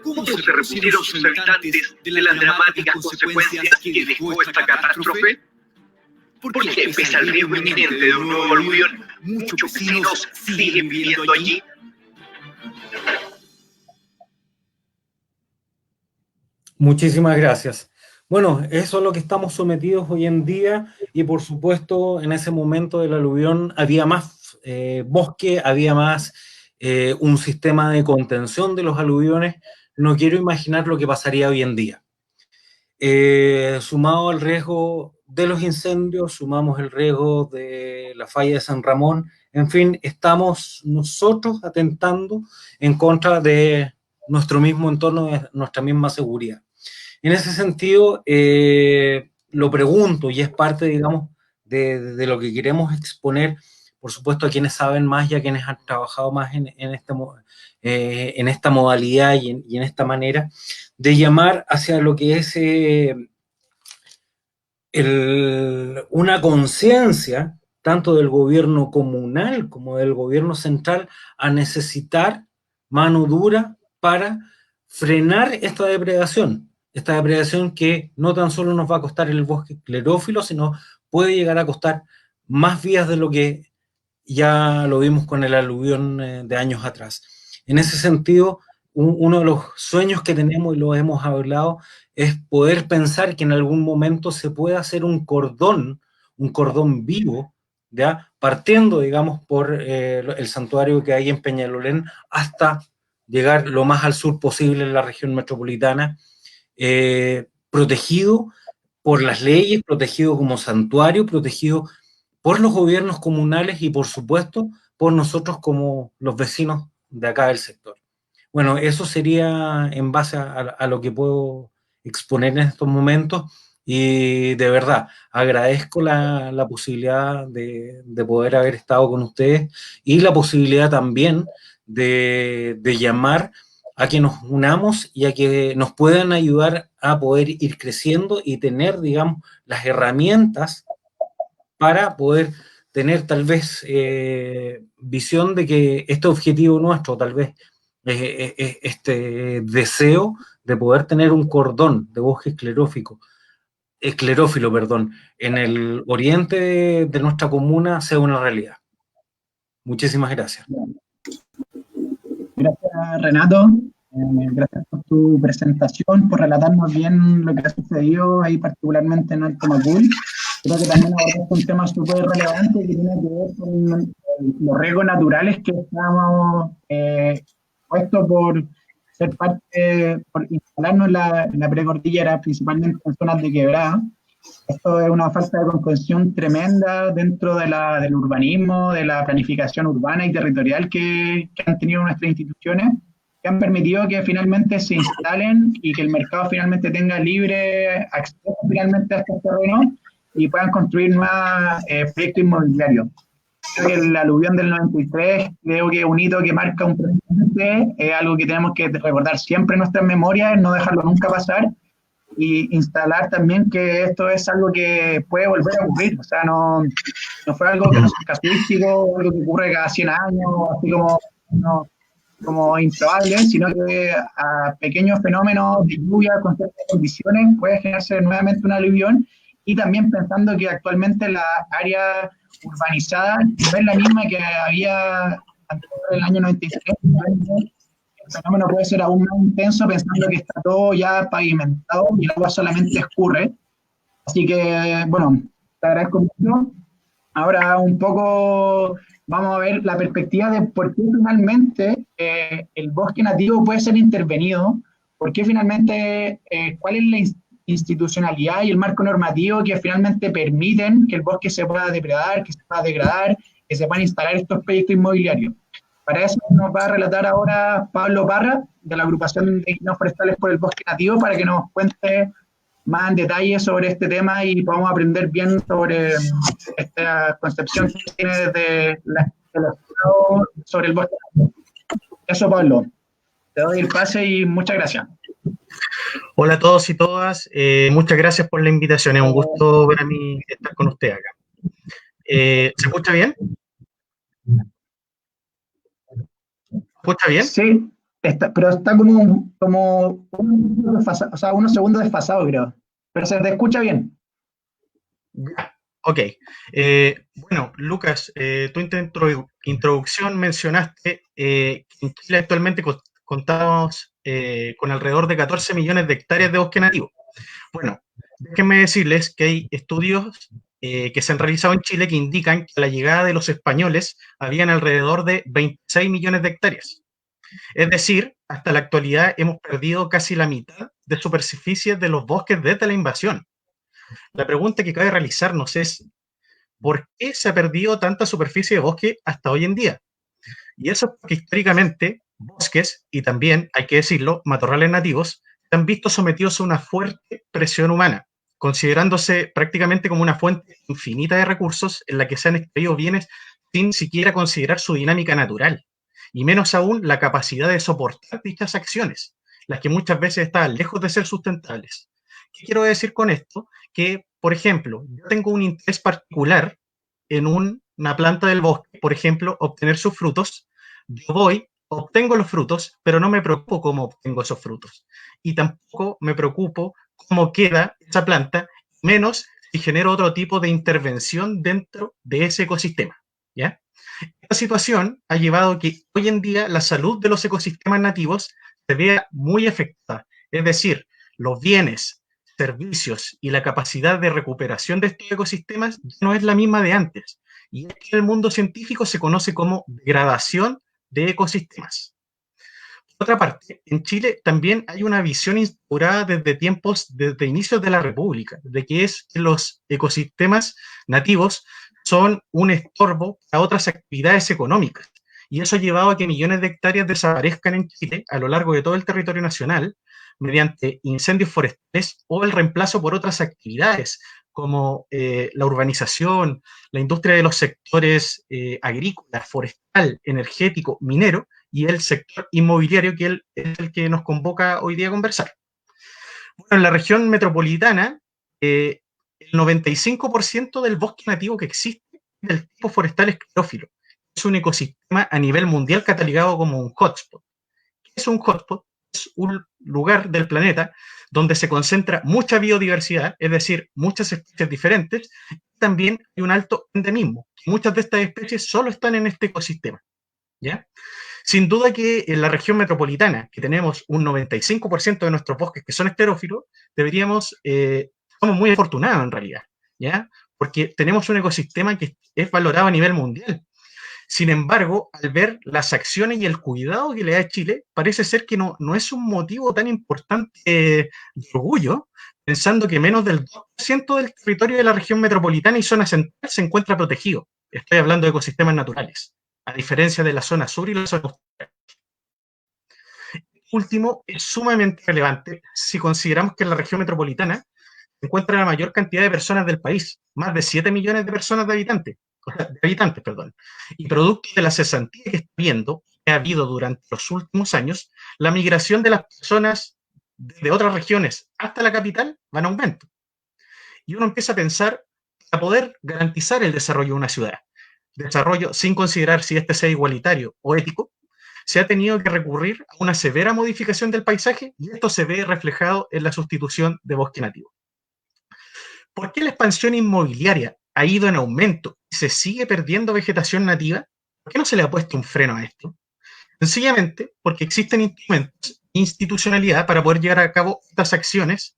¿cómo se repusieron sus habitantes de las dramáticas consecuencias que dejó esta catástrofe? Porque, pese al riesgo inminente de un nuevo aluvión, muchos vecinos siguen viviendo allí. Muchísimas gracias. Bueno, eso es lo que estamos sometidos hoy en día y por supuesto en ese momento del aluvión había más bosque, había más un sistema de contención de los aluviones. No quiero imaginar lo que pasaría hoy en día. Sumado al riesgo de los incendios, sumamos el riesgo de la falla de San Ramón, en fin, estamos nosotros atentando en contra de nuestro mismo entorno, de nuestra misma seguridad. En ese sentido, lo pregunto, y es parte, digamos, de lo que queremos exponer, por supuesto, a quienes saben más y a quienes han trabajado más en esta modalidad y en esta manera, de llamar hacia lo que es una conciencia, tanto del gobierno comunal como del gobierno central, a necesitar mano dura para frenar esta depredación que no tan solo nos va a costar el bosque esclerófilo, sino puede llegar a costar más vidas de lo que ya lo vimos con el aluvión de años atrás. En ese sentido, uno de los sueños que tenemos, y lo hemos hablado, es poder pensar que en algún momento se pueda hacer un cordón vivo, ¿ya? Partiendo, digamos, por el santuario que hay en Peñalolén hasta llegar lo más al sur posible en la región metropolitana, protegido por las leyes, protegido como santuario, protegido por los gobiernos comunales y, por supuesto, por nosotros como los vecinos de acá del sector. Bueno, eso sería en base a lo que puedo exponer en estos momentos y de verdad agradezco la posibilidad de poder haber estado con ustedes y la posibilidad también de llamar a que nos unamos y a que nos puedan ayudar a poder ir creciendo y tener, digamos, las herramientas para poder tener tal vez visión de que este objetivo nuestro, tal vez este deseo de poder tener un cordón de bosque esclerófilo, en el oriente de nuestra comuna sea una realidad. Muchísimas gracias. Gracias, Renato. Gracias por tu presentación, por relatarnos bien lo que ha sucedido ahí particularmente en Alto Macul. Creo que también abordaste un tema súper relevante que tiene que ver con los riesgos naturales que estamos puestos por ser parte, por instalarnos en la precordillera, principalmente en zonas de quebrada. Esto es una falta de comprensión tremenda dentro del urbanismo, de la planificación urbana y territorial que han tenido nuestras instituciones, que han permitido que finalmente se instalen y que el mercado finalmente tenga libre acceso finalmente a estos terrenos y puedan construir más proyectos inmobiliarios. Creo que el aluvión del 93, creo que es un hito que marca un precedente, es algo que tenemos que recordar siempre en nuestras memorias, no dejarlo nunca pasar, y instalar también que esto es algo que puede volver a ocurrir, o sea, no fue algo casuístico, algo que ocurre cada 100 años, así como improbable, sino que a pequeños fenómenos de lluvia con ciertas condiciones puede generarse nuevamente un aluvión, y también pensando que actualmente la área urbanizada no es la misma que había antes del año 93, fenómeno puede ser aún más intenso pensando que está todo ya pavimentado y el agua solamente escurre. Así que, bueno, te agradezco mucho. Ahora un poco vamos a ver la perspectiva de por qué finalmente el bosque nativo puede ser intervenido, por qué finalmente, cuál es la institucionalidad y el marco normativo que finalmente permiten que el bosque se pueda depredar, que se pueda degradar, que se puedan instalar estos proyectos inmobiliarios. Para eso nos va a relatar ahora Pablo Parra, de la agrupación de ingenieros forestales por el bosque nativo, para que nos cuente más en detalle sobre este tema y podamos aprender bien sobre esta concepción que tiene desde el Estado sobre el bosque nativo. Eso, Pablo. Te doy el pase y muchas gracias. Hola a todos y todas. Muchas gracias por la invitación. Es un gusto para mí estar con usted acá. ¿Se escucha bien? ¿Se escucha bien? Sí. Pero está como unos segundos desfasado, creo. Pero se te escucha bien. Ok. Bueno, Lucas, tú en tu introducción mencionaste que en Chile actualmente contamos con alrededor de 14 millones de hectáreas de bosque nativo. Bueno, déjenme decirles que hay estudios que se han realizado en Chile que indican que a la llegada de los españoles habían alrededor de 26 millones de hectáreas. Es decir, hasta la actualidad hemos perdido casi la mitad de superficie de los bosques desde la invasión. La pregunta que cabe realizarnos es, ¿por qué se ha perdido tanta superficie de bosque hasta hoy en día? Y eso es porque históricamente bosques, y también, hay que decirlo, matorrales nativos, se han visto sometidos a una fuerte presión humana, considerándose prácticamente como una fuente infinita de recursos en la que se han extraído bienes sin siquiera considerar su dinámica natural, y menos aún la capacidad de soportar dichas acciones, las que muchas veces estaban lejos de ser sustentables. ¿Qué quiero decir con esto? Que, por ejemplo, yo tengo un interés particular en una planta del bosque, por ejemplo, obtener sus frutos. Yo voy, obtengo los frutos, pero no me preocupo cómo obtengo esos frutos. Y tampoco me preocupo cómo queda esa planta, menos si genero otro tipo de intervención dentro de ese ecosistema, ¿ya? Esta situación ha llevado a que hoy en día la salud de los ecosistemas nativos se vea muy afectada. Es decir, los bienes, servicios y la capacidad de recuperación de estos ecosistemas no es la misma de antes. Y esto en el mundo científico se conoce como degradación de ecosistemas. Por otra parte, en Chile también hay una visión instaurada desde inicios de la República, de que los ecosistemas nativos son un estorbo a otras actividades económicas. Y eso ha llevado a que millones de hectáreas desaparezcan en Chile a lo largo de todo el territorio nacional mediante incendios forestales o el reemplazo por otras actividades como la urbanización, la industria de los sectores agrícola, forestal, energético, minero y el sector inmobiliario, que es el que nos convoca hoy día a conversar. Bueno, en la región metropolitana, el 95% del bosque nativo que existe es del tipo forestal esclerófilo. Es un ecosistema a nivel mundial catalogado como un hotspot. ¿Qué es un hotspot? Es un lugar del planeta donde se concentra mucha biodiversidad, es decir, muchas especies diferentes, y también hay un alto endemismo. Muchas de estas especies solo están en este ecosistema, ¿ya? Sin duda que en la región metropolitana, que tenemos un 95% de nuestros bosques que son esclerófilos, somos muy afortunados en realidad, ¿ya? Porque tenemos un ecosistema que es valorado a nivel mundial. Sin embargo, al ver las acciones y el cuidado que le da Chile, parece ser que no es un motivo tan importante de orgullo, pensando que menos del 2% del territorio de la región metropolitana y zona central se encuentra protegido. Estoy hablando de ecosistemas naturales, a diferencia de la zona sur y la zona austral. Último es sumamente relevante si consideramos que en la región metropolitana se encuentra la mayor cantidad de personas del país, más de 7 millones de personas de habitantes, y producto de la cesantía que ha habido durante los últimos años, la migración de las personas de otras regiones hasta la capital va en aumento. Y uno empieza a pensar, para poder garantizar el desarrollo de una ciudad, desarrollo sin considerar si este sea igualitario o ético, se ha tenido que recurrir a una severa modificación del paisaje y esto se ve reflejado en la sustitución de bosque nativo. ¿Por qué la expansión inmobiliaria ha ido en aumento y se sigue perdiendo vegetación nativa? ¿Por qué no se le ha puesto un freno a esto? Sencillamente porque existen instrumentos, institucionalidad para poder llevar a cabo estas acciones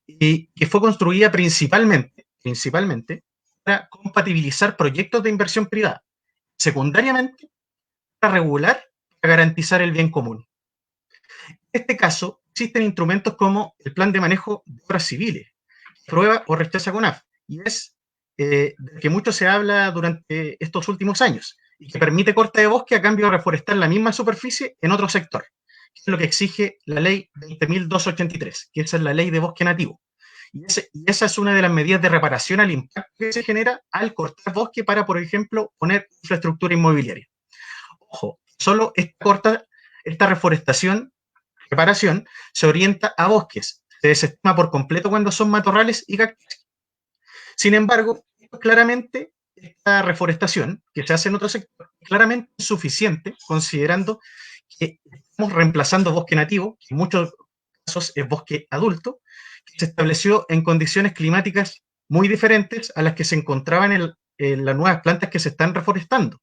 y que fue construida principalmente para compatibilizar proyectos de inversión privada, secundariamente para regular, para garantizar el bien común. En este caso, existen instrumentos como el Plan de Manejo de Obras Civiles, que aprueba o rechaza CONAF, y es del que mucho se habla durante estos últimos años, y que permite corte de bosque a cambio de reforestar la misma superficie en otro sector, que es lo que exige la ley 20.283, que esa es la ley de bosque nativo. Y esa es una de las medidas de reparación al impacto que se genera al cortar bosque para, por ejemplo, poner infraestructura inmobiliaria. Ojo, solo esta reforestación, reparación, se orienta a bosques. Se desestima por completo cuando son matorrales y cactus. Sin embargo, claramente esta reforestación que se hace en otro sector es claramente insuficiente, considerando que estamos reemplazando bosque nativo, que en muchos casos es bosque adulto, que se estableció en condiciones climáticas muy diferentes a las que se encontraban en las nuevas plantas que se están reforestando.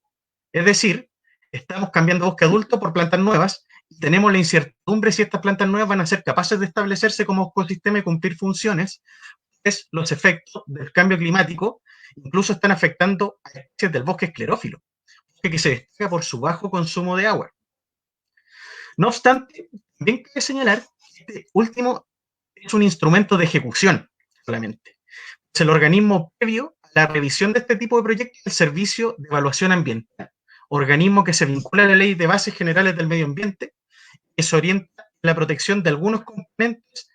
Es decir, estamos cambiando bosque adulto por plantas nuevas y tenemos la incertidumbre si estas plantas nuevas van a ser capaces de establecerse como ecosistema y cumplir funciones. Es los efectos del cambio climático incluso están afectando a especies del bosque esclerófilo, que se destaca por su bajo consumo de agua. No obstante, también cabe señalar que este último es un instrumento de ejecución solamente. Es el organismo previo a la revisión de este tipo de proyectos del Servicio de Evaluación Ambiental, organismo que se vincula a la Ley de Bases Generales del Medio Ambiente, que se orienta en la protección de algunos componentes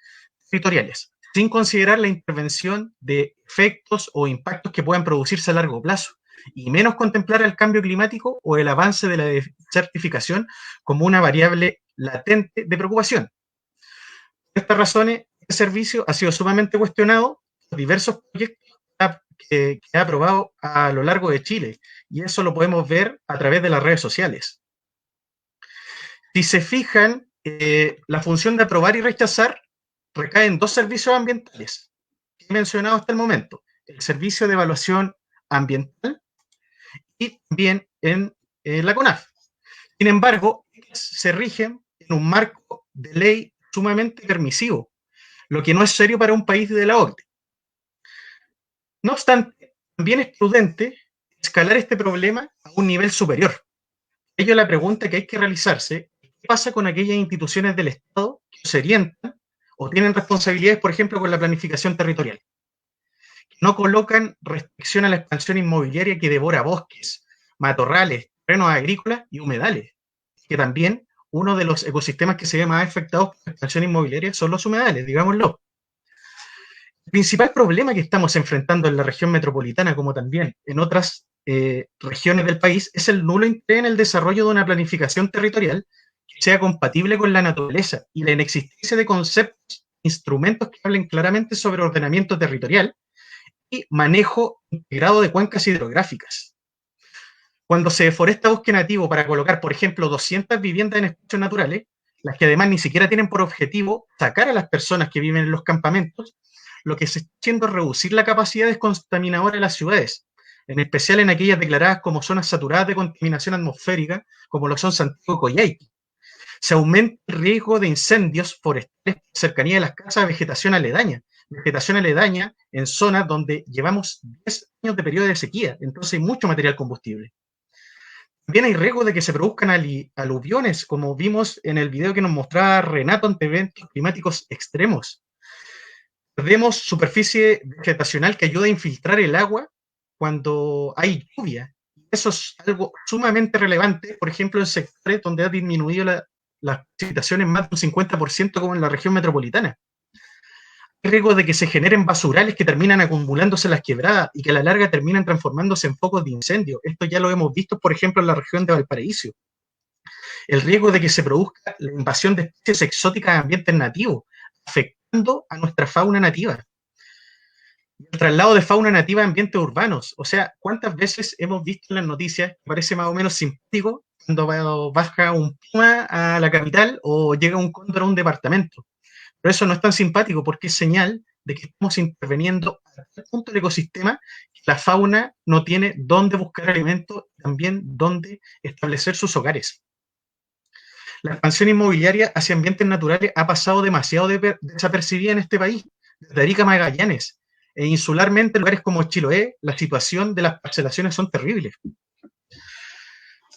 territoriales, sin considerar la intervención de efectos o impactos que puedan producirse a largo plazo, y menos contemplar el cambio climático o el avance de la desertificación como una variable latente de preocupación. Por estas razones, este servicio ha sido sumamente cuestionado por diversos proyectos que ha aprobado a lo largo de Chile, y eso lo podemos ver a través de las redes sociales. Si se fijan, la función de aprobar y rechazar recae en dos servicios ambientales que he mencionado hasta el momento: el Servicio de Evaluación Ambiental y también en la CONAF. Sin embargo, se rigen en un marco de ley sumamente permisivo, lo que no es serio para un país de la OCDE. No obstante, también es prudente escalar este problema a un nivel superior. Ello la pregunta que hay que realizarse: ¿qué pasa con aquellas instituciones del Estado que se orientan o tienen responsabilidades, por ejemplo, con la planificación territorial? No colocan restricción a la expansión inmobiliaria que devora bosques, matorrales, terrenos agrícolas y humedales, que también uno de los ecosistemas que se ve más afectados por la expansión inmobiliaria son los humedales, digámoslo. El principal problema que estamos enfrentando en la región metropolitana, como también en otras regiones del país, es el nulo interés en el desarrollo de una planificación territorial que sea compatible con la naturaleza y la inexistencia de conceptos, instrumentos que hablen claramente sobre ordenamiento territorial y manejo integrado de cuencas hidrográficas. Cuando se deforesta bosque nativo para colocar, por ejemplo, 200 viviendas en espacios naturales, las que además ni siquiera tienen por objetivo sacar a las personas que viven en los campamentos, lo que se está haciendo es reducir la capacidad descontaminadora de las ciudades, en especial en aquellas declaradas como zonas saturadas de contaminación atmosférica, como lo son Santiago y Coyhaique. Se aumenta el riesgo de incendios forestales en cercanía de las casas, vegetación aledaña en zonas donde llevamos 10 años de periodo de sequía, entonces hay mucho material combustible. También hay riesgo de que se produzcan aluviones, como vimos en el video que nos mostraba Renato, ante eventos climáticos extremos. Perdemos superficie vegetacional que ayuda a infiltrar el agua cuando hay lluvia. Eso es algo sumamente relevante, por ejemplo, en sectores donde ha disminuido las precipitaciones más de un 50%, como en la región metropolitana. Hay riesgo de que se generen basurales que terminan acumulándose en las quebradas y que a la larga terminan transformándose en focos de incendio. Esto ya lo hemos visto, por ejemplo, en la región de Valparaíso. El riesgo de que se produzca la invasión de especies exóticas a ambientes nativos, afectando a nuestra fauna nativa. El traslado de fauna nativa a ambientes urbanos. O sea, ¿cuántas veces hemos visto en las noticias, parece más o menos simpático, cuando baja un puma a la capital o llega un cóndor a un departamento? Pero eso no es tan simpático porque es señal de que estamos interviniendo a tal punto del ecosistema que la fauna no tiene dónde buscar alimento y también dónde establecer sus hogares. La expansión inmobiliaria hacia ambientes naturales ha pasado demasiado desapercibida en este país, desde Arica a Magallanes, e insularmente en lugares como Chiloé, la situación de las parcelaciones son terribles.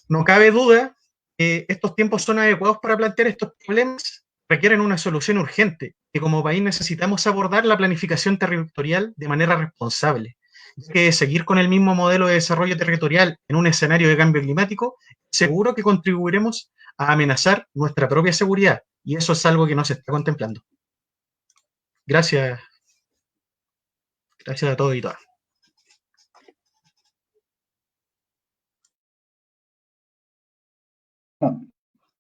No cabe duda que estos tiempos son adecuados para plantear estos problemas, requieren una solución urgente, y como país necesitamos abordar la planificación territorial de manera responsable, ya que seguir con el mismo modelo de desarrollo territorial en un escenario de cambio climático, seguro que contribuiremos a amenazar nuestra propia seguridad, y eso es algo que no se está contemplando. Gracias. Gracias a todos y todas.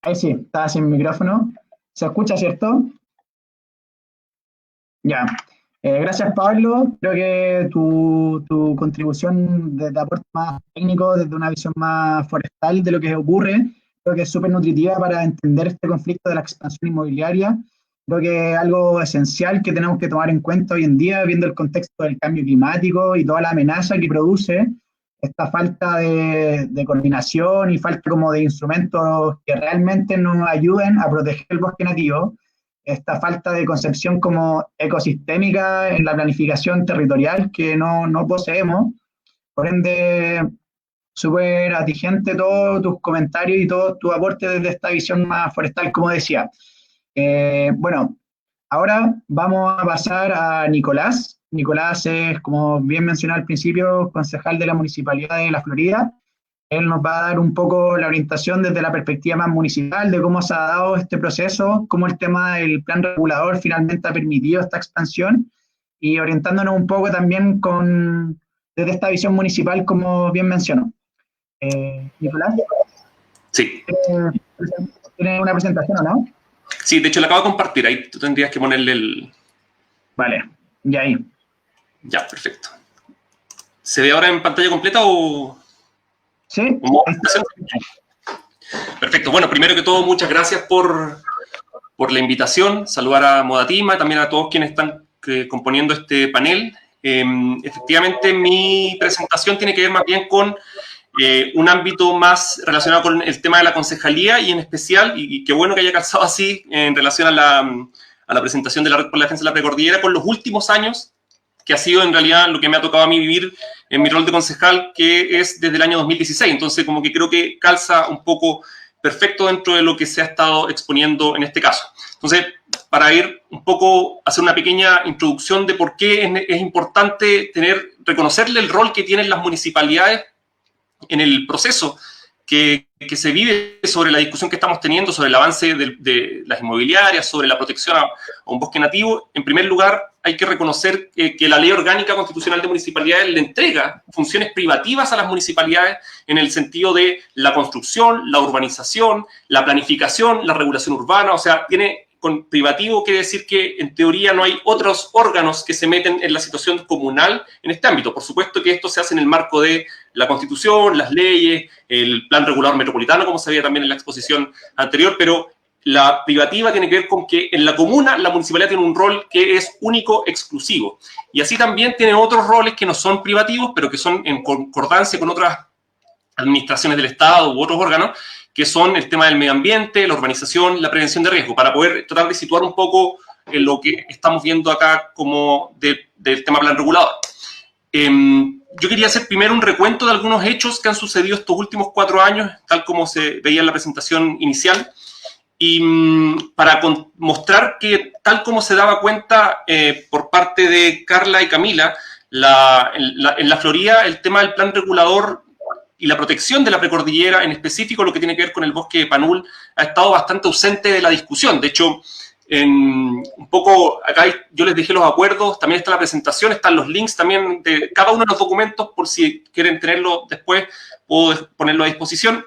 Ahí sí, estaba sin micrófono. ¿Se escucha, cierto? Ya. Gracias, Pablo. Creo que tu contribución desde aporte más técnico, desde una visión más forestal de lo que ocurre, creo que es súper nutritiva para entender este conflicto de la expansión inmobiliaria. Creo que es algo esencial que tenemos que tomar en cuenta hoy en día, viendo el contexto del cambio climático y toda la amenaza que produce esta falta de coordinación y falta como de instrumentos que realmente nos ayuden a proteger el bosque nativo, esta falta de concepción como ecosistémica en la planificación territorial que no poseemos. Por ende, súper atingente todos tus comentarios y todo tu aporte desde esta visión más forestal, como decía. Bueno, ahora vamos a pasar a Nicolás. Nicolás es, como bien mencioné al principio, concejal de la Municipalidad de La Florida. Él nos va a dar un poco la orientación desde la perspectiva más municipal de cómo se ha dado este proceso, cómo el tema del plan regulador finalmente ha permitido esta expansión y orientándonos un poco también desde esta visión municipal, como bien mencionó. Nicolás. Sí. ¿Tiene una presentación o no? Sí, de hecho la acabo de compartir, ahí tú tendrías que ponerle el... Vale, ya ahí. Ya, perfecto. ¿Se ve ahora en pantalla completa o...? Sí. Perfecto. Bueno, primero que todo, muchas gracias por la invitación. Saludar a Modatima, también a todos quienes están componiendo este panel. Efectivamente, mi presentación tiene que ver más bien con un ámbito más relacionado con el tema de la concejalía y en especial, y qué bueno que haya calzado así en relación a la presentación de la Red por la Defensa de la Precordillera, con los últimos años, que ha sido en realidad lo que me ha tocado a mí vivir en mi rol de concejal, que es desde el año 2016. Entonces, como que creo que calza un poco perfecto dentro de lo que se ha estado exponiendo en este caso. Entonces, para ir un poco, hacer una pequeña introducción de por qué es importante reconocerle el rol que tienen las municipalidades en el proceso que se vive sobre la discusión que estamos teniendo sobre el avance de las inmobiliarias, sobre la protección a un bosque nativo. En primer lugar, hay que reconocer que la Ley Orgánica Constitucional de Municipalidades le entrega funciones privativas a las municipalidades en el sentido de la construcción, la urbanización, la planificación, la regulación urbana. O sea, con privativo quiere decir que en teoría no hay otros órganos que se meten en la situación comunal en este ámbito. Por supuesto que esto se hace en el marco de la Constitución, las leyes, el Plan Regulador Metropolitano, como se veía también en la exposición anterior, pero la privativa tiene que ver con que en la comuna la municipalidad tiene un rol que es único, exclusivo. Y así también tiene otros roles que no son privativos, pero que son en concordancia con otras administraciones del Estado u otros órganos, que son el tema del medio ambiente, la urbanización, la prevención de riesgo, para poder tratar de situar un poco en lo que estamos viendo acá como del tema plan regulador. Yo quería hacer primero un recuento de algunos hechos que han sucedido estos últimos 4 años, tal como se veía en la presentación inicial, y para mostrar que, tal como se daba cuenta por parte de Carla y Camila, en la Florida el tema del plan regulador y la protección de la precordillera, en específico lo que tiene que ver con el bosque de Panul, ha estado bastante ausente de la discusión. De hecho, un poco acá yo les dejé los acuerdos, también está la presentación, están los links también de cada uno de los documentos, por si quieren tenerlo después, puedo ponerlo a disposición,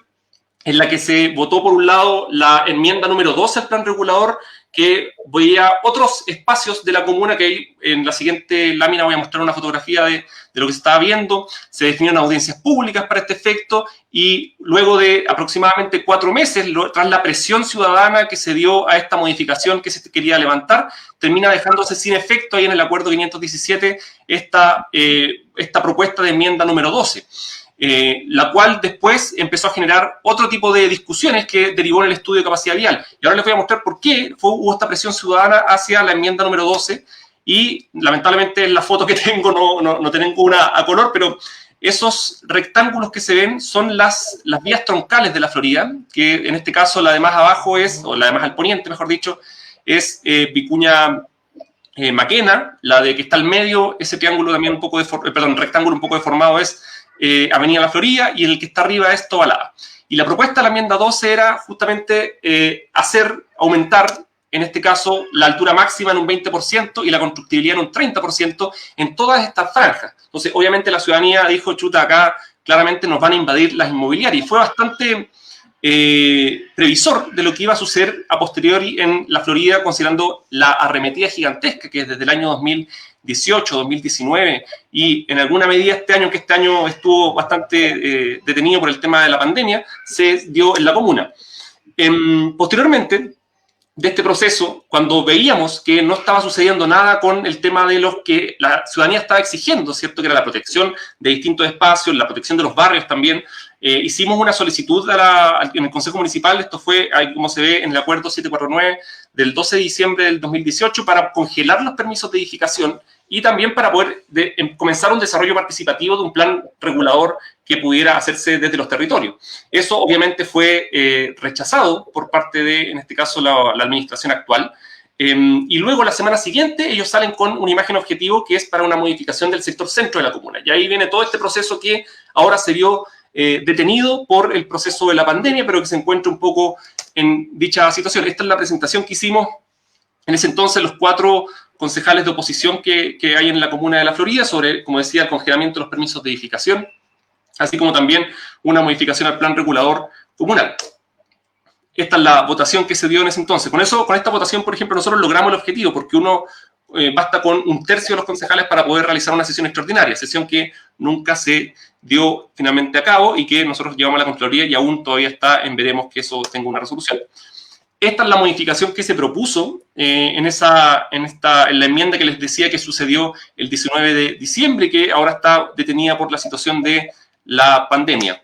en la que se votó por un lado la enmienda número 12 al plan regulador, que veía otros espacios de la comuna, que ahí en la siguiente lámina voy a mostrar una fotografía de lo que se estaba viendo. Se definieron audiencias públicas para este efecto y luego de aproximadamente 4 meses, tras la presión ciudadana que se dio a esta modificación que se quería levantar, termina dejándose sin efecto ahí en el acuerdo 517 esta propuesta de enmienda número 12. la cual después empezó a generar otro tipo de discusiones que derivó en el estudio de capacidad vial. Y ahora les voy a mostrar por qué hubo esta presión ciudadana hacia la enmienda número 12, y lamentablemente en la foto que tengo no tengo una a color, pero esos rectángulos que se ven son las vías troncales de la Florida, que en este caso la de más abajo es, o la de más al poniente, mejor dicho, es Vicuña Maquena, la de que está al medio, ese triángulo también un poco rectángulo un poco deformado es Avenida La Florida, y el que está arriba es Tobalaba. Y la propuesta de la enmienda 12 era justamente aumentar, en este caso, la altura máxima en un 20% y la constructibilidad en un 30% en todas estas franjas. Entonces, obviamente la ciudadanía dijo, chuta, acá claramente nos van a invadir las inmobiliarias, y fue bastante previsor de lo que iba a suceder a posteriori en la Florida, considerando la arremetida gigantesca que desde el año 2018, 2019 y en alguna medida este año, que este año estuvo bastante detenido por el tema de la pandemia, se dio en la comuna. Posteriormente de este proceso, cuando veíamos que no estaba sucediendo nada con el tema de los que la ciudadanía estaba exigiendo, ¿cierto? Que era la protección de distintos espacios, la protección de los barrios también, hicimos una solicitud en el Consejo Municipal, esto fue, ahí como se ve en el acuerdo 749 del 12 de diciembre del 2018, para congelar los permisos de edificación y también para poder comenzar un desarrollo participativo de un plan regulador que pudiera hacerse desde los territorios. Eso obviamente fue rechazado por parte de, en este caso, la administración actual. Y luego la semana siguiente ellos salen con una imagen objetivo que es para una modificación del sector centro de la comuna. Y ahí viene todo este proceso que ahora se vio detenido por el proceso de la pandemia, pero que se encuentra un poco en dicha situación. Esta es la presentación que hicimos en ese entonces los 4 concejales de oposición que hay en la comuna de La Florida sobre, como decía, el congelamiento de los permisos de edificación, así como también una modificación al plan regulador comunal. Esta es la votación que se dio en ese entonces. Con esta votación, por ejemplo, nosotros logramos el objetivo, porque basta con 1/3 de los concejales para poder realizar una sesión extraordinaria, sesión que nunca se dio finalmente a cabo y que nosotros llevamos a la Contraloría y aún todavía está en veremos que eso tenga una resolución. Esta es la modificación que se propuso en la enmienda que les decía que sucedió el 19 de diciembre, que ahora está detenida por la situación de la pandemia.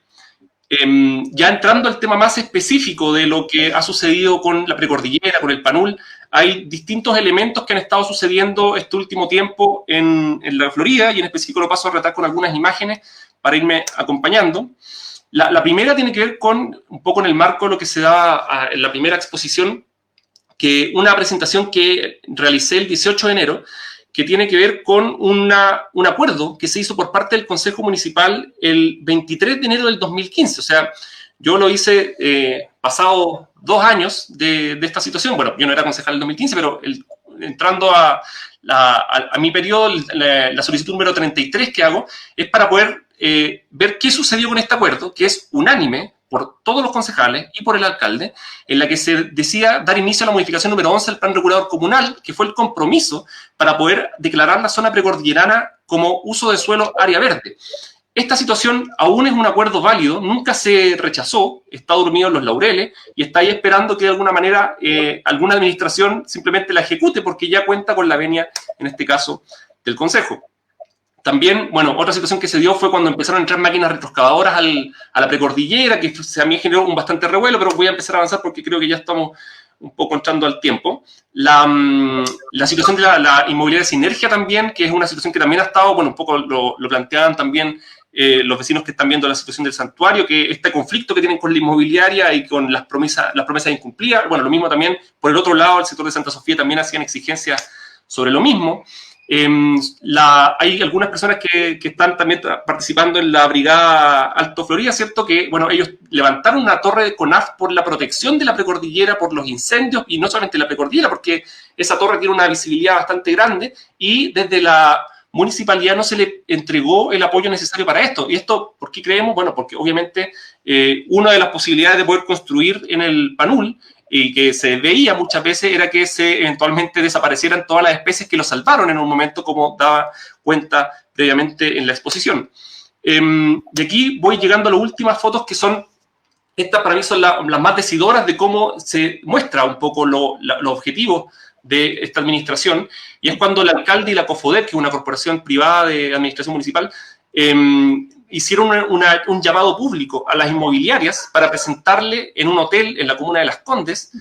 Ya entrando al tema más específico de lo que ha sucedido con la precordillera, con el PANUL, hay distintos elementos que han estado sucediendo este último tiempo en la Florida, y en específico lo paso a retratar con algunas imágenes para irme acompañando. La primera tiene que ver con, un poco en el marco de lo que se da en la primera exposición, que una presentación que realicé el 18 de enero, que tiene que ver con un acuerdo que se hizo por parte del Consejo Municipal el 23 de enero del 2015. O sea, yo lo hice pasado 2 años de esta situación. Bueno, yo no era concejal en el 2015, pero entrando a mi periodo, la solicitud número 33 que hago, es para poder ver qué sucedió con este acuerdo, que es unánime por todos los concejales y por el alcalde, en la que se decía dar inicio a la modificación número 11 del plan regulador comunal, que fue el compromiso para poder declarar la zona precordillerana como uso de suelo área verde. Esta situación aún es un acuerdo válido, nunca se rechazó, está dormido en los laureles y está ahí esperando que de alguna manera alguna administración simplemente la ejecute, porque ya cuenta con la venia, en este caso, del Consejo. También, bueno, otra situación que se dio fue cuando empezaron a entrar máquinas retroexcavadoras a la precordillera, que a mí generó un bastante revuelo, pero voy a empezar a avanzar porque creo que ya estamos un poco entrando al tiempo. La situación de la inmobiliaria Sinergia también, que es una situación que también ha estado, bueno, un poco lo planteaban también los vecinos que están viendo la situación del santuario, que este conflicto que tienen con la inmobiliaria y con las promesas incumplidas. Bueno, lo mismo también, por el otro lado, el sector de Santa Sofía también hacían exigencias sobre lo mismo. Hay algunas personas que están también participando en la Brigada Alto Florida, ¿cierto? Que, bueno, ellos levantaron una torre de CONAF por la protección de la precordillera, por los incendios, y no solamente la precordillera, porque esa torre tiene una visibilidad bastante grande, y desde la municipalidad no se le entregó el apoyo necesario para esto. ¿Y esto por qué creemos? Bueno, porque obviamente una de las posibilidades de poder construir en el PANUL, y que se veía muchas veces, era que eventualmente desaparecieran todas las especies que lo salvaron en un momento, como daba cuenta previamente en la exposición. De aquí voy llegando a las últimas fotos, que son, estas para mí son las más decidoras de cómo se muestra un poco los objetivos de esta administración, y es cuando el alcalde y la COFODEP, que es una corporación privada de administración municipal, hicieron un llamado público a las inmobiliarias para presentarle en un hotel en la comuna de Las Condes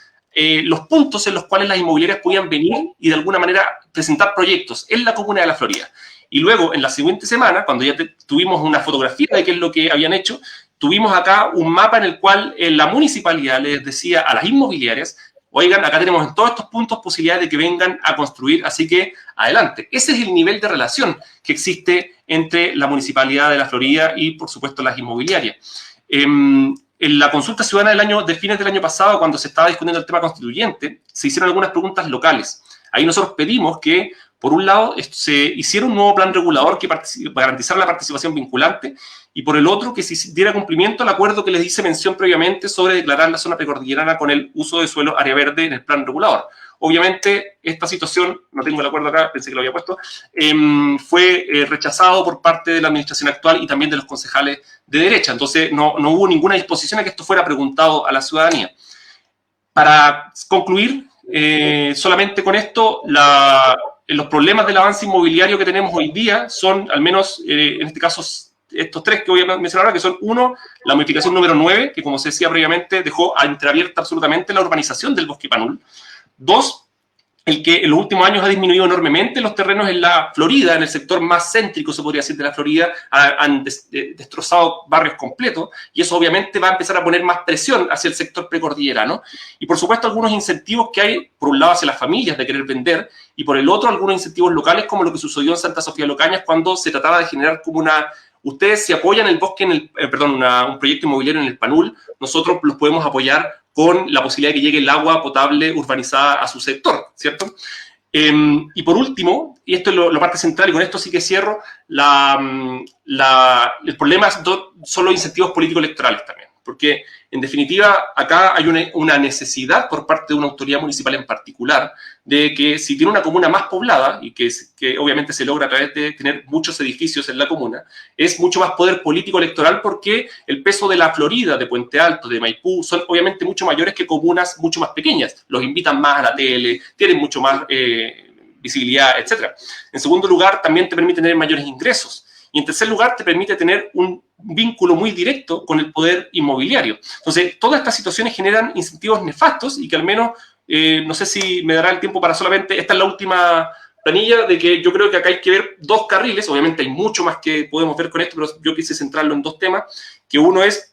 los puntos en los cuales las inmobiliarias podían venir y de alguna manera presentar proyectos en la comuna de La Florida. Y luego, en la siguiente semana, cuando ya tuvimos una fotografía de qué es lo que habían hecho, tuvimos acá un mapa en el cual la municipalidad les decía a las inmobiliarias: oigan, acá tenemos en todos estos puntos posibilidades de que vengan a construir, así que adelante. Ese es el nivel de relación que existe entre la Municipalidad de La Florida y, por supuesto, las inmobiliarias. En la consulta ciudadana de fines del año pasado, cuando se estaba discutiendo el tema constituyente, se hicieron algunas preguntas locales. Ahí nosotros pedimos que, por un lado, se hiciera un nuevo plan regulador que garantizara la participación vinculante, y por el otro, que se diera cumplimiento al acuerdo que les hice mención previamente sobre declarar la zona precordillerana con el uso de suelo área verde en el plan regulador. Obviamente, esta situación, no tengo el acuerdo acá, pensé que lo había puesto, fue rechazado por parte de la administración actual y también de los concejales de derecha. Entonces, no hubo ninguna disposición a que esto fuera preguntado a la ciudadanía. Para concluir, solamente con esto, los problemas del avance inmobiliario que tenemos hoy día son, al menos en este caso, estos tres que voy a mencionar ahora, que son: uno, la modificación número 9, que como se decía previamente, dejó entreabierta absolutamente la urbanización del Bosque Panul. Dos, el que en los últimos años ha disminuido enormemente los terrenos en la Florida, en el sector más céntrico, se podría decir, de la Florida, han destrozado barrios completos, y eso obviamente va a empezar a poner más presión hacia el sector precordillerano. Y por supuesto algunos incentivos que hay, por un lado hacia las familias de querer vender, y por el otro algunos incentivos locales, como lo que sucedió en Santa Sofía de Ocañas, cuando se trataba de generar como ustedes si apoyan el bosque un proyecto inmobiliario en el Panul, nosotros los podemos apoyar con la posibilidad de que llegue el agua potable urbanizada a su sector, ¿cierto? Y por último, y esto es la parte central, y con esto sí que cierro, el problema son los incentivos político-electorales también, porque en definitiva acá hay una necesidad por parte de una autoridad municipal en particular de que, si tiene una comuna más poblada, y que obviamente se logra a través de tener muchos edificios en la comuna, es mucho más poder político electoral, porque el peso de La Florida, de Puente Alto, de Maipú, son obviamente mucho mayores que comunas mucho más pequeñas. Los invitan más a la tele, tienen mucho más visibilidad, etc. En segundo lugar, también te permite tener mayores ingresos. Y en tercer lugar, te permite tener un vínculo muy directo con el poder inmobiliario. Entonces, todas estas situaciones generan incentivos nefastos, y que al menos, no sé si me dará el tiempo para solamente, esta es la última planilla, de que yo creo que acá hay que ver dos carriles. Obviamente hay mucho más que podemos ver con esto, pero yo quise centrarlo en dos temas, que uno es,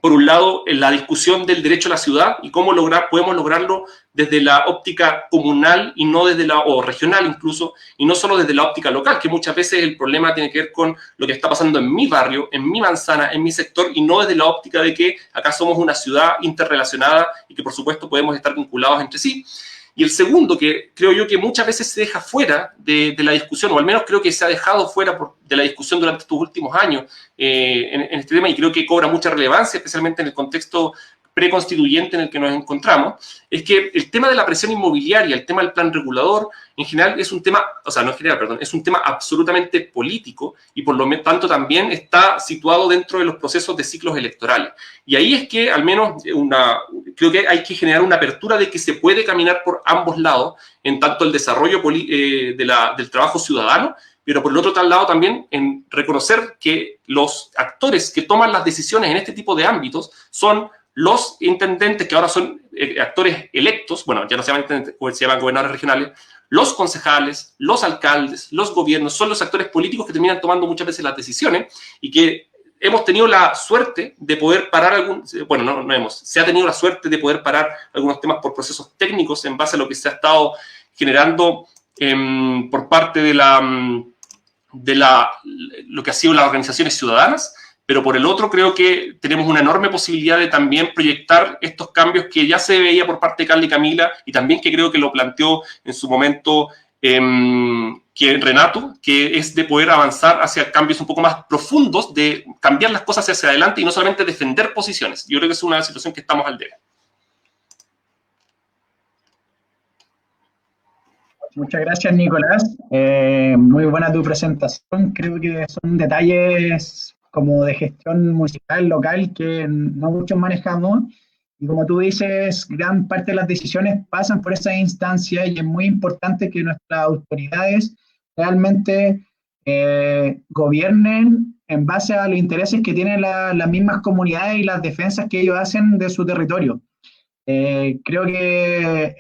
por un lado, en la discusión del derecho a la ciudad y cómo podemos lograrlo desde la óptica comunal y no desde o regional incluso, y no solo desde la óptica local, que muchas veces el problema tiene que ver con lo que está pasando en mi barrio, en mi manzana, en mi sector, y no desde la óptica de que acá somos una ciudad interrelacionada y que por supuesto podemos estar vinculados entre sí. Y el segundo, que creo yo que muchas veces se deja fuera de la discusión, o al menos creo que se ha dejado fuera de la discusión durante estos últimos años en este tema, y creo que cobra mucha relevancia, especialmente en el contexto preconstituyente en el que nos encontramos, es que el tema de la presión inmobiliaria, el tema del plan regulador, en general es un tema, es un tema absolutamente político, y por lo tanto también está situado dentro de los procesos de ciclos electorales. Y ahí es que al menos creo que hay que generar una apertura de que se puede caminar por ambos lados, en tanto el desarrollo del trabajo ciudadano, pero por el otro lado también en reconocer que los actores que toman las decisiones en este tipo de ámbitos son los intendentes, que ahora son actores electos, bueno, ya no se llaman intendentes, se llaman gobernadores regionales, los concejales, los alcaldes, los gobiernos, son los actores políticos que terminan tomando muchas veces las decisiones, y que hemos tenido la suerte de poder parar se ha tenido la suerte de poder parar algunos temas por procesos técnicos en base a lo que se ha estado generando por parte de lo que ha sido las organizaciones ciudadanas. Pero por el otro, creo que tenemos una enorme posibilidad de también proyectar estos cambios que ya se veía por parte de Carla y Camila, y también que creo que lo planteó en su momento que Renato, que es de poder avanzar hacia cambios un poco más profundos, de cambiar las cosas hacia adelante y no solamente defender posiciones. Yo creo que es una situación que estamos al debe. Muchas gracias, Nicolás. Muy buena tu presentación. Creo que son detalles como de gestión municipal, local, que no muchos manejamos, y como tú dices, gran parte de las decisiones pasan por esa instancia, y es muy importante que nuestras autoridades realmente gobiernen en base a los intereses que tienen las mismas comunidades y las defensas que ellos hacen de su territorio. Creo que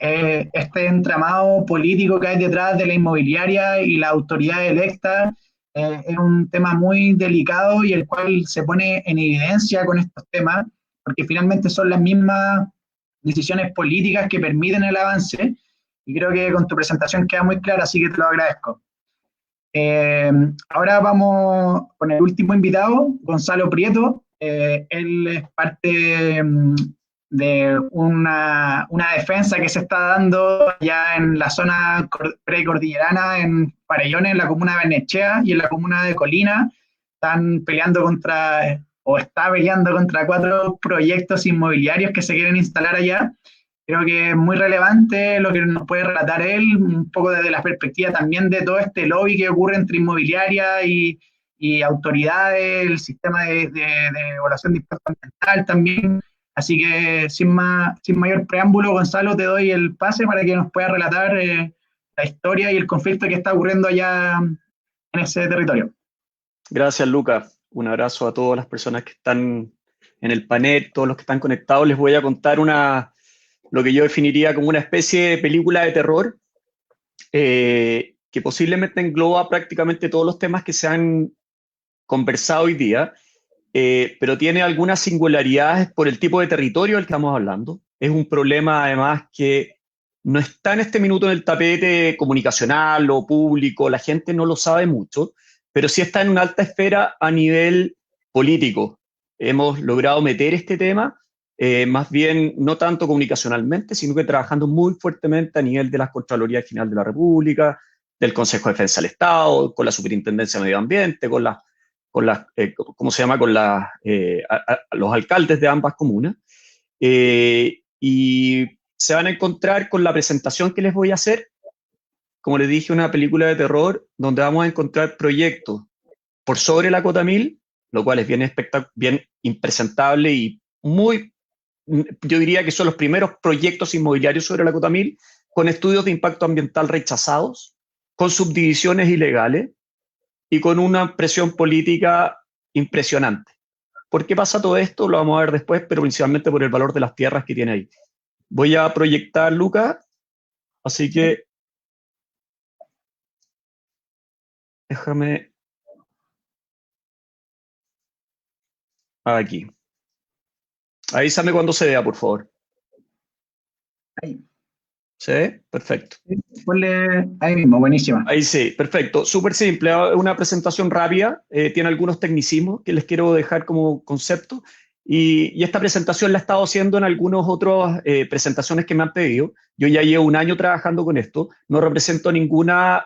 este entramado político que hay detrás de la inmobiliaria y la autoridad electa es un tema muy delicado y el cual se pone en evidencia con estos temas, porque finalmente son las mismas decisiones políticas que permiten el avance, y creo que con tu presentación queda muy clara, así que te lo agradezco. Ahora vamos con el último invitado, Gonzalo Prieto. Él es parte de una defensa que se está dando ya en la zona precordillerana, en Farellones, en la comuna de Barnechea y en la comuna de Colina. Están peleando está peleando contra 4 proyectos inmobiliarios que se quieren instalar allá. Creo que es muy relevante lo que nos puede relatar él, un poco desde la perspectiva también de todo este lobby que ocurre entre inmobiliaria y autoridades, el sistema de evaluación de impacto ambiental también. Así que sin mayor preámbulo, Gonzalo, te doy el pase para que nos pueda relatar la historia y el conflicto que está ocurriendo allá en ese territorio. Gracias, Luca. Un abrazo a todas las personas que están en el panel, todos los que están conectados. Les voy a contar lo que yo definiría como una especie de película de terror que posiblemente engloba prácticamente todos los temas que se han conversado hoy día, pero tiene algunas singularidades por el tipo de territorio del que estamos hablando. Es un problema, además, que no está en este minuto en el tapete comunicacional o público, la gente no lo sabe mucho, pero sí está en una alta esfera a nivel político. Hemos logrado meter este tema, más bien no tanto comunicacionalmente, sino que trabajando muy fuertemente a nivel de la Contraloría General de la República, del Consejo de Defensa del Estado, con la Superintendencia de Medio Ambiente, con los alcaldes de ambas comunas. Y se van a encontrar con la presentación que les voy a hacer, como les dije, una película de terror donde vamos a encontrar proyectos por sobre la cota 1000, lo cual es bien impresentable y yo diría que son los primeros proyectos inmobiliarios sobre la cota 1000, con estudios de impacto ambiental rechazados, con subdivisiones ilegales y con una presión política impresionante. ¿Por qué pasa todo esto? Lo vamos a ver después, pero principalmente por el valor de las tierras que tiene ahí. Voy a proyectar, Luca, así que déjame aquí. Avísame cuando se vea, por favor. Ahí. ¿Se ve? Perfecto. Ponle ahí mismo, buenísima. Ahí sí, perfecto. Súper simple, una presentación rápida, tiene algunos tecnicismos que les quiero dejar como concepto, y esta presentación la he estado haciendo en algunas otras presentaciones que me han pedido. Yo ya llevo un año trabajando con esto, no represento ninguna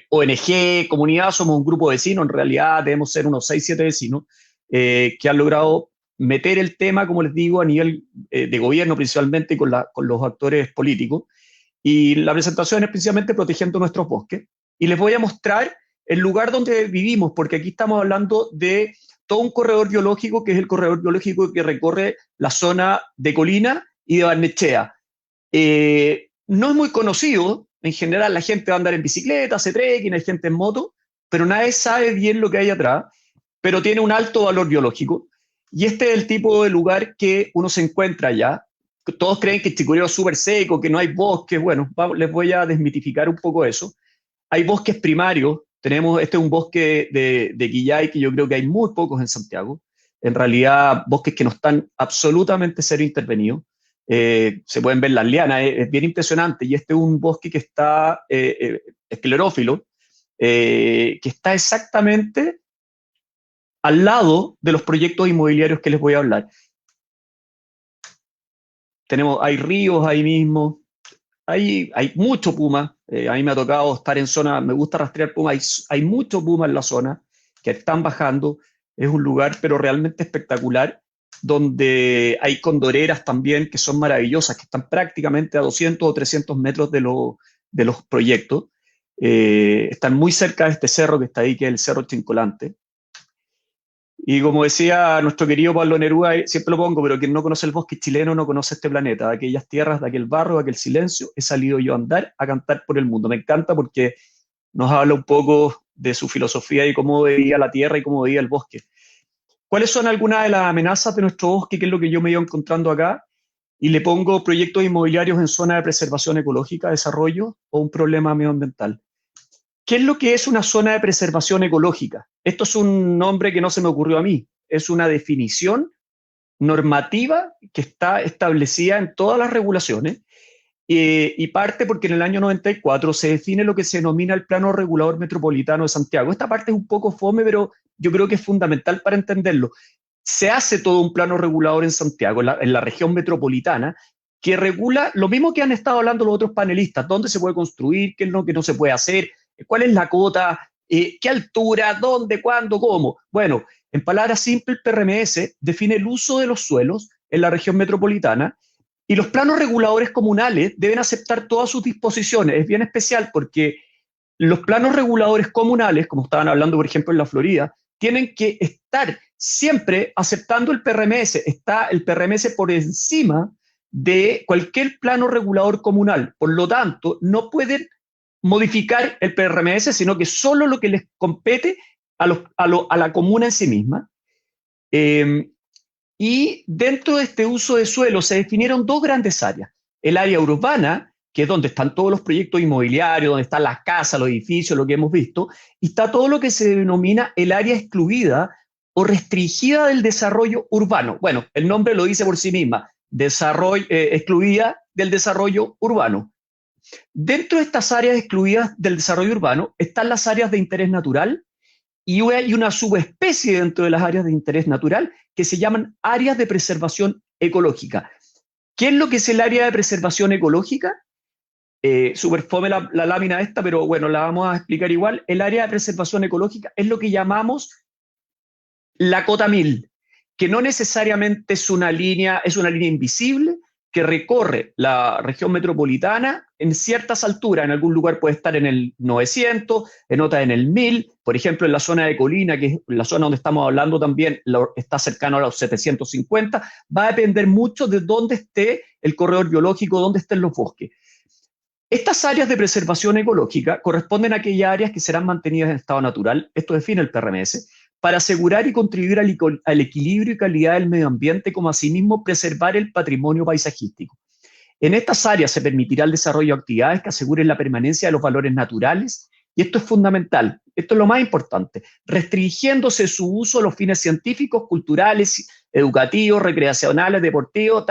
ONG, comunidad, somos un grupo de vecinos, en realidad debemos ser unos 6, 7 vecinos que han logrado meter el tema, como les digo, a nivel de gobierno principalmente con los actores políticos. Y la presentación es principalmente protegiendo nuestros bosques. Y les voy a mostrar el lugar donde vivimos, porque aquí estamos hablando de todo un corredor biológico, que es el corredor biológico que recorre la zona de Colina y de Barnechea. No es muy conocido, en general la gente va a andar en bicicleta, hace trekking, hay gente en moto, pero nadie sabe bien lo que hay atrás, pero tiene un alto valor biológico. Y este es el tipo de lugar que uno se encuentra allá. Todos creen que Chicureo es súper seco, que no hay bosques. Bueno, les voy a desmitificar un poco eso. Hay bosques primarios. Este es un bosque de Quillay, que yo creo que hay muy pocos en Santiago. En realidad, bosques que no están absolutamente cero intervenidos. Se pueden ver las lianas, es bien impresionante. Y este es un bosque que está esclerófilo, que está exactamente al lado de los proyectos inmobiliarios que les voy a hablar. Hay ríos ahí mismo, hay mucho puma. A mí me ha tocado estar en zona, me gusta rastrear puma, hay mucho puma en la zona que están bajando. Es un lugar pero realmente espectacular, donde hay condoreras también que son maravillosas, que están prácticamente a 200 o 300 metros de los proyectos. Están muy cerca de este cerro que está ahí, que es el Cerro Chincolante. Y como decía nuestro querido Pablo Neruda, siempre lo pongo, pero quien no conoce el bosque chileno no conoce este planeta. De aquellas tierras, de aquel barro, de aquel silencio, he salido yo a andar, a cantar por el mundo. Me encanta porque nos habla un poco de su filosofía y cómo veía la tierra y cómo veía el bosque. ¿Cuáles son algunas de las amenazas de nuestro bosque? ¿Qué es lo que yo me iba encontrando acá? Y le pongo proyectos inmobiliarios en zona de preservación ecológica, desarrollo o un problema medioambiental. ¿Qué es lo que es una zona de preservación ecológica? Esto es un nombre que no se me ocurrió a mí, es una definición normativa que está establecida en todas las regulaciones y parte porque en el año 94 se define lo que se denomina el Plano Regulador Metropolitano de Santiago. Esta parte es un poco fome, pero yo creo que es fundamental para entenderlo. Se hace todo un plano regulador en Santiago, en la región metropolitana, que regula lo mismo que han estado hablando los otros panelistas, dónde se puede construir, qué es lo que no se puede hacer, cuál es la cota, qué altura, dónde, cuándo, cómo. Bueno, en palabras simples, el PRMS define el uso de los suelos en la región metropolitana y los planos reguladores comunales deben aceptar todas sus disposiciones. Es bien especial porque los planos reguladores comunales, como estaban hablando, por ejemplo, en la Florida, tienen que estar siempre aceptando el PRMS. Está el PRMS por encima de cualquier plano regulador comunal. Por lo tanto, no pueden modificar el PRMS, sino que solo lo que les compete a la comuna en sí misma. Y dentro de este uso de suelo se definieron dos grandes áreas. El área urbana, que es donde están todos los proyectos inmobiliarios, donde están las casas, los edificios, lo que hemos visto, y está todo lo que se denomina el área excluida o restringida del desarrollo urbano. Bueno, el nombre lo dice por sí misma, excluida del desarrollo urbano. Dentro de estas áreas excluidas del desarrollo urbano están las áreas de interés natural y hay una subespecie dentro de las áreas de interés natural que se llaman áreas de preservación ecológica. ¿Qué es lo que es el área de preservación ecológica? Súper fome la lámina esta, pero bueno, la vamos a explicar igual. El área de preservación ecológica es lo que llamamos la cota 1000, que no necesariamente es una línea invisible que recorre la región metropolitana en ciertas alturas. En algún lugar puede estar en el 900, en otra en el 1000. Por ejemplo, en la zona de Colina, que es la zona donde estamos hablando también, está cercano a los 750. Va a depender mucho de dónde esté el corredor biológico, dónde estén los bosques. Estas áreas de preservación ecológica corresponden a aquellas áreas que serán mantenidas en estado natural, esto define el PRMS, para asegurar y contribuir al equilibrio y calidad del medio ambiente, como asimismo preservar el patrimonio paisajístico. En estas áreas se permitirá el desarrollo de actividades que aseguren la permanencia de los valores naturales, y esto es fundamental, esto es lo más importante, restringiéndose su uso a los fines científicos, culturales, educativos, recreacionales, deportivos,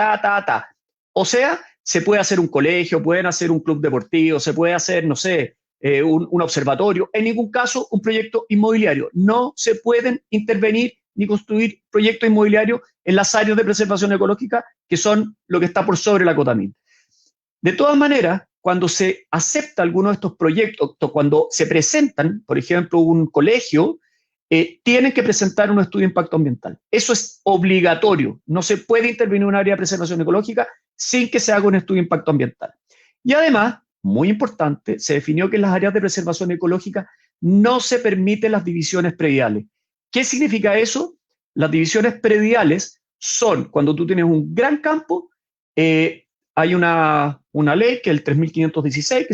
O sea, se puede hacer un colegio, pueden hacer un club deportivo, se puede hacer, no sé, un observatorio, en ningún caso un proyecto inmobiliario. No se pueden intervenir ni construir proyectos inmobiliarios en las áreas de preservación ecológica, que son lo que está por sobre la cota 1000. De todas maneras, cuando se acepta alguno de estos proyectos, cuando se presentan, por ejemplo, un colegio, tienen que presentar un estudio de impacto ambiental. Eso es obligatorio. No se puede intervenir en un área de preservación ecológica sin que se haga un estudio de impacto ambiental. Y además, muy importante, se definió que en las áreas de preservación ecológica no se permiten las divisiones prediales. ¿Qué significa eso? Las divisiones prediales son cuando tú tienes un gran campo, hay una ley que es el 3516, que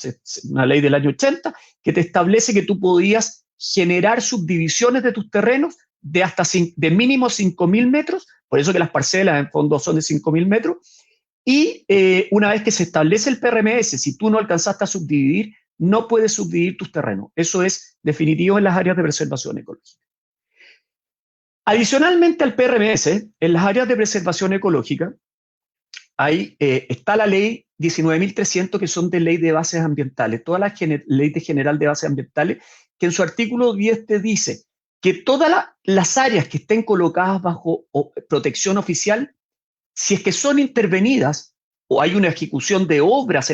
es una ley del año 80, que te establece que tú podías generar subdivisiones de tus terrenos de mínimo 5.000 metros, por eso que las parcelas en fondo son de 5.000 metros, y una vez que se establece el PRMS, si tú no alcanzaste a subdividir, no puedes subdividir tus terrenos. Eso es definitivo en las áreas de preservación ecológica. Adicionalmente al PRMS, en las áreas de preservación ecológica, está la ley 19.300, que son de ley de bases ambientales, toda la ley general de bases ambientales, que en su artículo 10 te dice que todas las áreas que estén colocadas bajo protección oficial, si es que son intervenidas o hay una ejecución de obras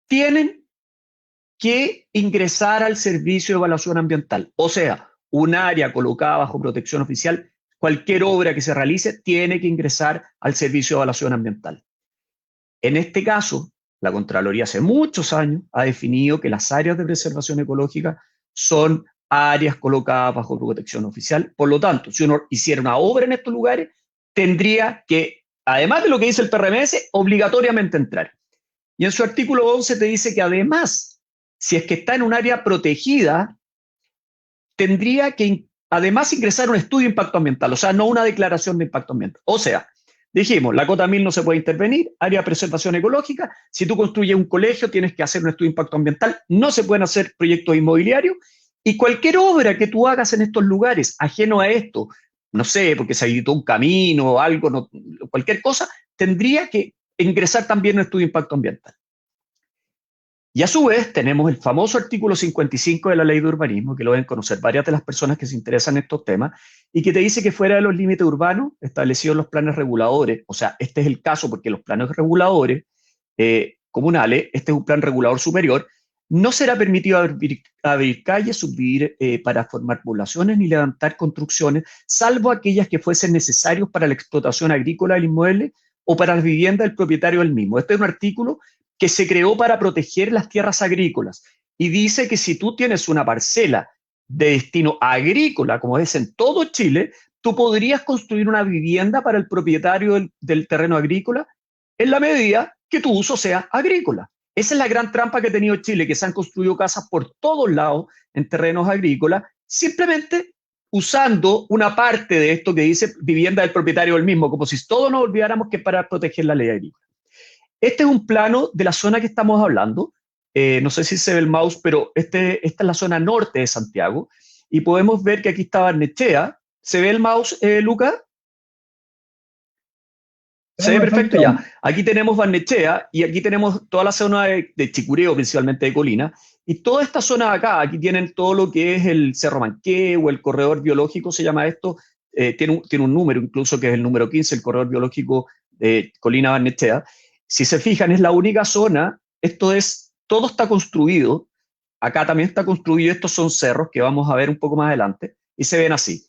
tienen que ingresar al servicio de evaluación ambiental. O sea, un área colocada bajo protección oficial, cualquier obra que se realice tiene que ingresar al servicio de evaluación ambiental. En este caso, la Contraloría hace muchos años ha definido que las áreas de preservación ecológica son áreas colocadas bajo protección oficial. Por lo tanto, si uno hiciera una obra en estos lugares, tendría que, además de lo que dice el PRMS, obligatoriamente entrar. Y en su artículo 11 te dice que además si es que está en un área protegida, tendría que además ingresar un estudio de impacto ambiental, o sea, no una declaración de impacto ambiental. O sea, dijimos, la cota 1000 no se puede intervenir, área de preservación ecológica, si tú construyes un colegio tienes que hacer un estudio de impacto ambiental, no se pueden hacer proyectos inmobiliarios, y cualquier obra que tú hagas en estos lugares, ajeno a esto, no sé, porque se habilitó un camino o algo, no, cualquier cosa, tendría que ingresar también un estudio de impacto ambiental. Y a su vez tenemos el famoso artículo 55 de la Ley de Urbanismo, que lo deben conocer varias de las personas que se interesan en estos temas, y que te dice que fuera de los límites urbanos establecidos en los planes reguladores, o sea, este es el caso porque los planes reguladores comunales, este es un plan regulador superior, no será permitido abrir calles, subdividir para formar poblaciones ni levantar construcciones, salvo aquellas que fuesen necesarios para la explotación agrícola del inmueble o para la vivienda del propietario del mismo. Este es un artículo que se creó para proteger las tierras agrícolas y dice que si tú tienes una parcela de destino agrícola, como es en todo Chile, tú podrías construir una vivienda para el propietario del terreno agrícola en la medida que tu uso sea agrícola. Esa es la gran trampa que ha tenido Chile, que se han construido casas por todos lados en terrenos agrícolas, simplemente usando una parte de esto que dice vivienda del propietario del mismo, como si todos nos olvidáramos que para proteger la ley agrícola. Este es un plano de la zona que estamos hablando. No sé si se ve el mouse, pero esta es la zona norte de Santiago. Y podemos ver que aquí está Barnechea. ¿Se ve el mouse, Luca? Se ve perfecto ya. Aquí tenemos Barnechea y aquí tenemos toda la zona de Chicureo, principalmente de Colina. Y toda esta zona de acá, aquí tienen todo lo que es el Cerro Manqué o el corredor biológico, se llama esto. Tiene un número incluso, que es el número 15, el corredor biológico de Colina-Barnechea. Si se fijan, es la única zona, todo está construido, acá también está construido, estos son cerros que vamos a ver un poco más adelante, y se ven así.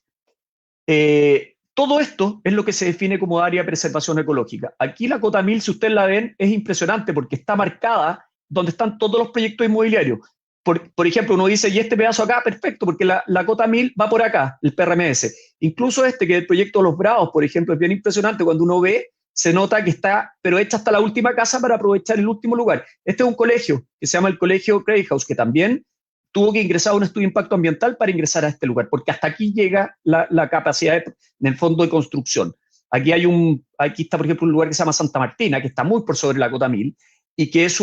Todo esto es lo que se define como área de preservación ecológica. Aquí la cota 1000, si ustedes la ven, es impresionante porque está marcada donde están todos los proyectos inmobiliarios. Por ejemplo, uno dice, y este pedazo acá, perfecto, porque la cota 1000 va por acá, el PRMS. Incluso que es el proyecto de Los Bravos, por ejemplo, es bien impresionante cuando uno ve, se nota que está, pero hecha hasta la última casa para aprovechar el último lugar. Este es un colegio que se llama el Colegio Craig House, que también tuvo que ingresar a un estudio de impacto ambiental para ingresar a este lugar, porque hasta aquí llega la capacidad del fondo de construcción. Aquí está, por ejemplo, un lugar que se llama Santa Martina, que está muy por sobre la cota 1000, y que es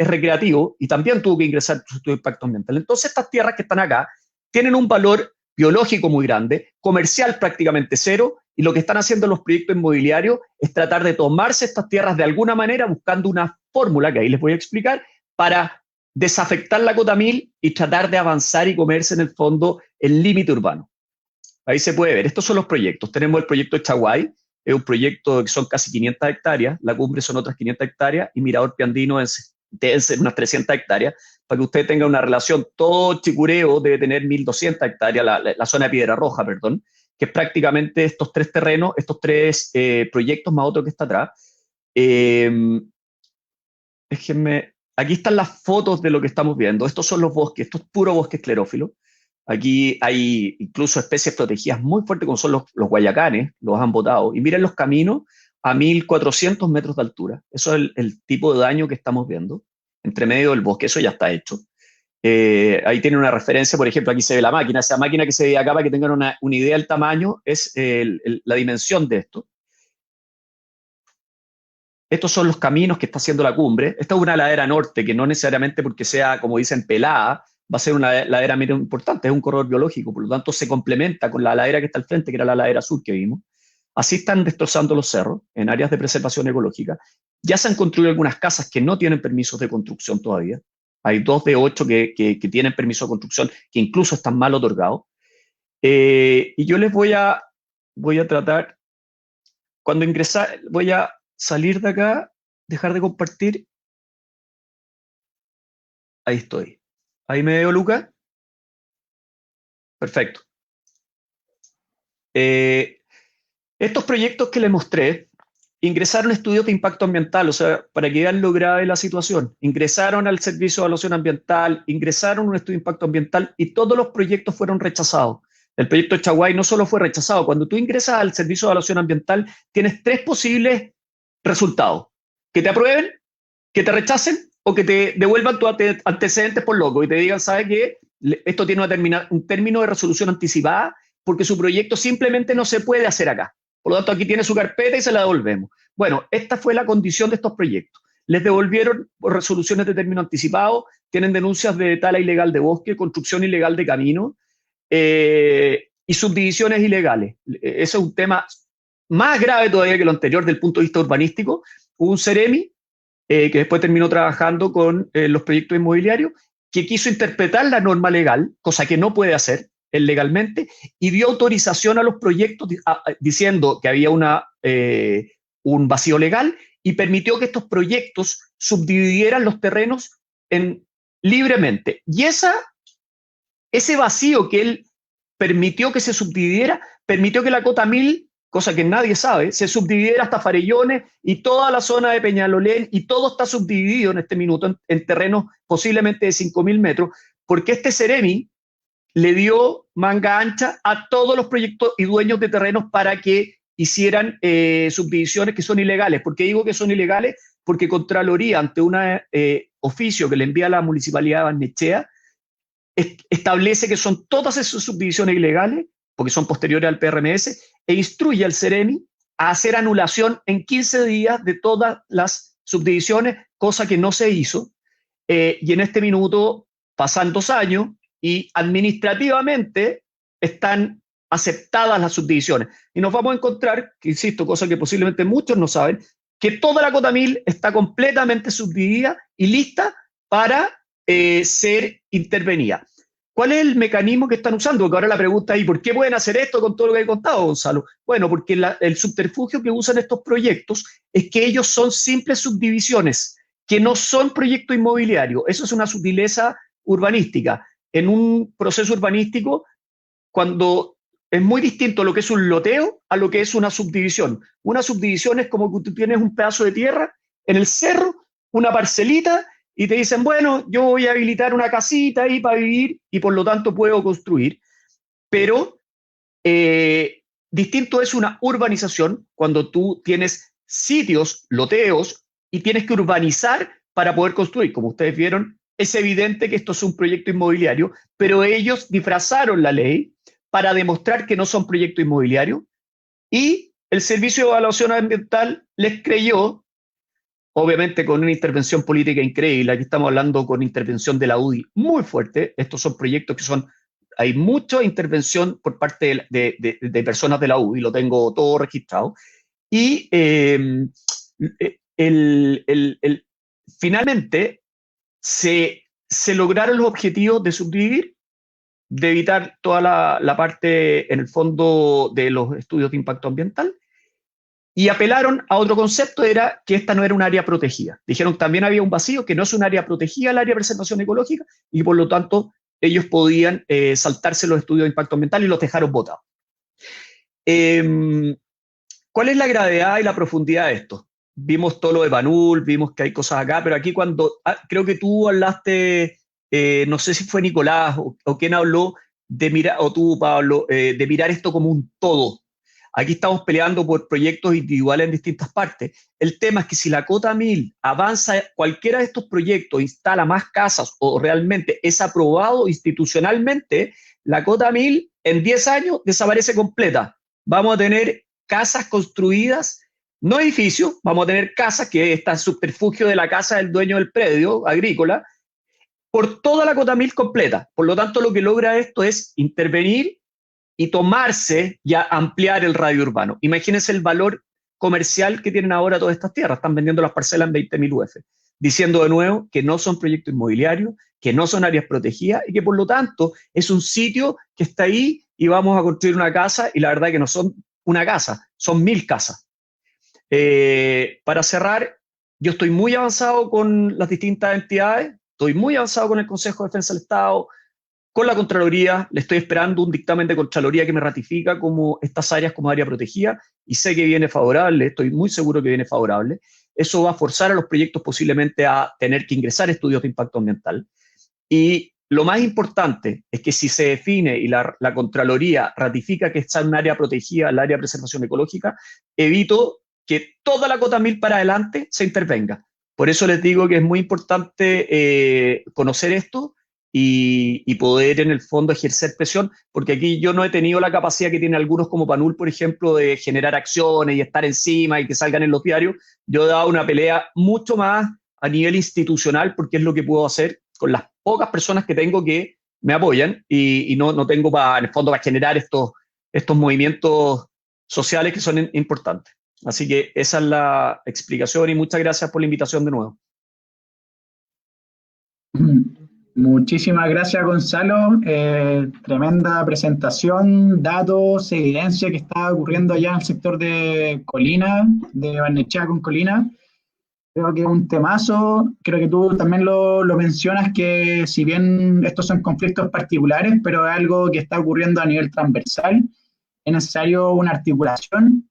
recreativo, y también tuvo que ingresar a su estudio de impacto ambiental. Entonces, estas tierras que están acá tienen un valor biológico muy grande, comercial prácticamente cero, y lo que están haciendo los proyectos inmobiliarios es tratar de tomarse estas tierras de alguna manera, buscando una fórmula, que ahí les voy a explicar, para desafectar la cota 1000 y tratar de avanzar y comerse en el fondo el límite urbano. Ahí se puede ver, estos son los proyectos. Tenemos el proyecto Chaguay, es un proyecto que son casi 500 hectáreas, La Cumbre son otras 500 hectáreas, y Mirador Piandino deben ser unas 300 hectáreas, para que usted tenga una relación. Todo Chicureo debe tener 1200 hectáreas, la zona de Piedra Roja, perdón, que es prácticamente estos tres terrenos, estos tres proyectos más otro que está atrás. Déjenme, aquí están las fotos de lo que estamos viendo. Estos son los bosques, esto es puro bosque esclerófilo. Aquí hay incluso especies protegidas muy fuertes, como son los guayacanes, los han botado. Y miren los caminos a 1400 metros de altura. Eso es el tipo de daño que estamos viendo entre medio del bosque. Eso ya está hecho. Ahí tiene una referencia, por ejemplo, aquí se ve la máquina. Esa máquina que se ve acá, para que tengan una idea del tamaño, es la dimensión de esto. Estos son los caminos que está haciendo la cumbre. Esta es una ladera norte, que no necesariamente porque sea, como dicen, pelada, va a ser una ladera muy importante, es un corredor biológico, por lo tanto se complementa con la ladera que está al frente, que era la ladera sur que vimos. Así están destrozando los cerros en áreas de preservación ecológica. Ya se han construido algunas casas que no tienen permisos de construcción todavía. Hay 2 de 8 que tienen permiso de construcción, que incluso están mal otorgados. Y yo les voy a tratar, cuando ingresar, voy a salir de acá, dejar de compartir. Ahí estoy. ¿Ahí me veo, Luca? Perfecto. Estos proyectos que les mostré ingresaron estudios de impacto ambiental, o sea, para que vean lo grave de la situación. Ingresaron al Servicio de Evaluación Ambiental, ingresaron un estudio de impacto ambiental y todos los proyectos fueron rechazados. El proyecto Chaguay no solo fue rechazado, cuando tú ingresas al Servicio de Evaluación Ambiental, tienes 3 posibles resultados: que te aprueben, que te rechacen o o que te devuelvan tus antecedentes por loco y te digan, ¿sabes qué? Esto tiene un término de resolución anticipada porque su proyecto simplemente no se puede hacer acá. Por lo tanto, aquí tiene su carpeta y se la devolvemos. Bueno, esta fue la condición de estos proyectos. Les devolvieron por resoluciones de término anticipado, tienen denuncias de tala ilegal de bosque, construcción ilegal de camino y subdivisiones ilegales. Ese es un tema más grave todavía que lo anterior desde el punto de vista urbanístico. Hubo un Ceremi que después terminó trabajando con los proyectos inmobiliarios, que quiso interpretar la norma legal, cosa que no puede hacer legalmente, y dio autorización a los proyectos diciendo que había un vacío legal y permitió que estos proyectos subdividieran los terrenos libremente. Y ese vacío que él permitió que se subdividiera, permitió que la cota 1000, cosa que nadie sabe, se subdividiera hasta Farellones y toda la zona de Peñalolén, y todo está subdividido en este minuto en terrenos posiblemente de 5.000 metros, porque este Ceremi le dio manga ancha a todos los proyectos y dueños de terrenos para que hicieran subdivisiones que son ilegales. ¿Por qué digo que son ilegales? Porque Contraloría, ante un oficio que le envía a la Municipalidad de Barnechea, establece que son todas esas subdivisiones ilegales, porque son posteriores al PRMS, e instruye al Ceremi a hacer anulación en 15 días de todas las subdivisiones, cosa que no se hizo. Y en este minuto pasan 2 años y administrativamente están aceptadas las subdivisiones. Y nos vamos a encontrar, que insisto, cosa que posiblemente muchos no saben, que toda la cota 1000 está completamente subdividida y lista para ser intervenida. ¿Cuál es el mecanismo que están usando? Porque ahora la pregunta es, ¿por qué pueden hacer esto con todo lo que he contado, Gonzalo? Bueno, porque el subterfugio que usan estos proyectos es que ellos son simples subdivisiones, que no son proyectos inmobiliarios. Eso es una sutileza urbanística. En un proceso urbanístico, cuando es muy distinto lo que es un loteo a lo que es una subdivisión. Una subdivisión es como que tú tienes un pedazo de tierra en el cerro, una parcelita, y te dicen, bueno, yo voy a habilitar una casita ahí para vivir y por lo tanto puedo construir. Pero distinto es una urbanización cuando tú tienes sitios, loteos, y tienes que urbanizar para poder construir. Como ustedes vieron, es evidente que esto es un proyecto inmobiliario, pero ellos disfrazaron la ley para demostrar que no son proyectos inmobiliarios, y el Servicio de Evaluación Ambiental les creyó, obviamente con una intervención política increíble. Aquí estamos hablando con intervención de la UDI muy fuerte. Estos son proyectos que hay mucha intervención por parte de personas de la UDI, lo tengo todo registrado, y finalmente se lograron los objetivos de subdividir, de evitar toda la parte, en el fondo, de los estudios de impacto ambiental, y apelaron a otro concepto, era que esta no era un área protegida. Dijeron que también había un vacío, que no es un área protegida, el área de preservación ecológica, y por lo tanto ellos podían saltarse los estudios de impacto ambiental y los dejaron botados. ¿Cuál es la gravedad y la profundidad de esto? Vimos todo lo de Banul, vimos que hay cosas acá, pero aquí creo que tú hablaste, no sé si fue Nicolás o quién habló, o tú, Pablo, de mirar esto como un todo. Aquí estamos peleando por proyectos individuales en distintas partes. El tema es que si la cota 1000 avanza, cualquiera de estos proyectos instala más casas o realmente es aprobado institucionalmente, la cota 1000 en 10 años desaparece completa. Vamos a tener casas construidas, no edificios, vamos a tener casas, que está el subterfugio de la casa del dueño del predio agrícola, por toda la cota 1000 completa. Por lo tanto, lo que logra esto es intervenir y tomarse y ampliar el radio urbano. Imagínense el valor comercial que tienen ahora todas estas tierras. Están vendiendo las parcelas en 20.000 UF, diciendo de nuevo que no son proyectos inmobiliarios, que no son áreas protegidas y que por lo tanto es un sitio que está ahí y vamos a construir una casa, y la verdad que no son una casa, son 1000 casas. Para cerrar, yo estoy muy avanzado con las distintas entidades, estoy muy avanzado con el Consejo de Defensa del Estado, con la Contraloría. Le estoy esperando un dictamen de Contraloría que me ratifica como estas áreas como área protegida, y sé que viene favorable, estoy muy seguro que viene favorable. Eso va a forzar a los proyectos posiblemente a tener que ingresar estudios de impacto ambiental. Y lo más importante es que si se define y la Contraloría ratifica que está en un área protegida, el área de preservación ecológica, evito que toda la cota 1000 para adelante se intervenga, Por eso les digo que es muy importante conocer esto y poder en el fondo ejercer presión, porque aquí yo no he tenido la capacidad que tienen algunos como Panul, por ejemplo, de generar acciones y estar encima y que salgan en los diarios. Yo he dado una pelea mucho más a nivel institucional porque es lo que puedo hacer con las pocas personas que tengo que me apoyan y no tengo en el fondo para generar estos movimientos sociales que son importantes. Así que esa es la explicación y muchas gracias por la invitación de nuevo. Muchísimas gracias, Gonzalo. Tremenda presentación, datos, evidencia que está ocurriendo allá en el sector de Colina, de Barnechea con Colina. Creo que es un temazo. Creo que tú también lo mencionas, que si bien estos son conflictos particulares, pero es algo que está ocurriendo a nivel transversal, es necesario una articulación,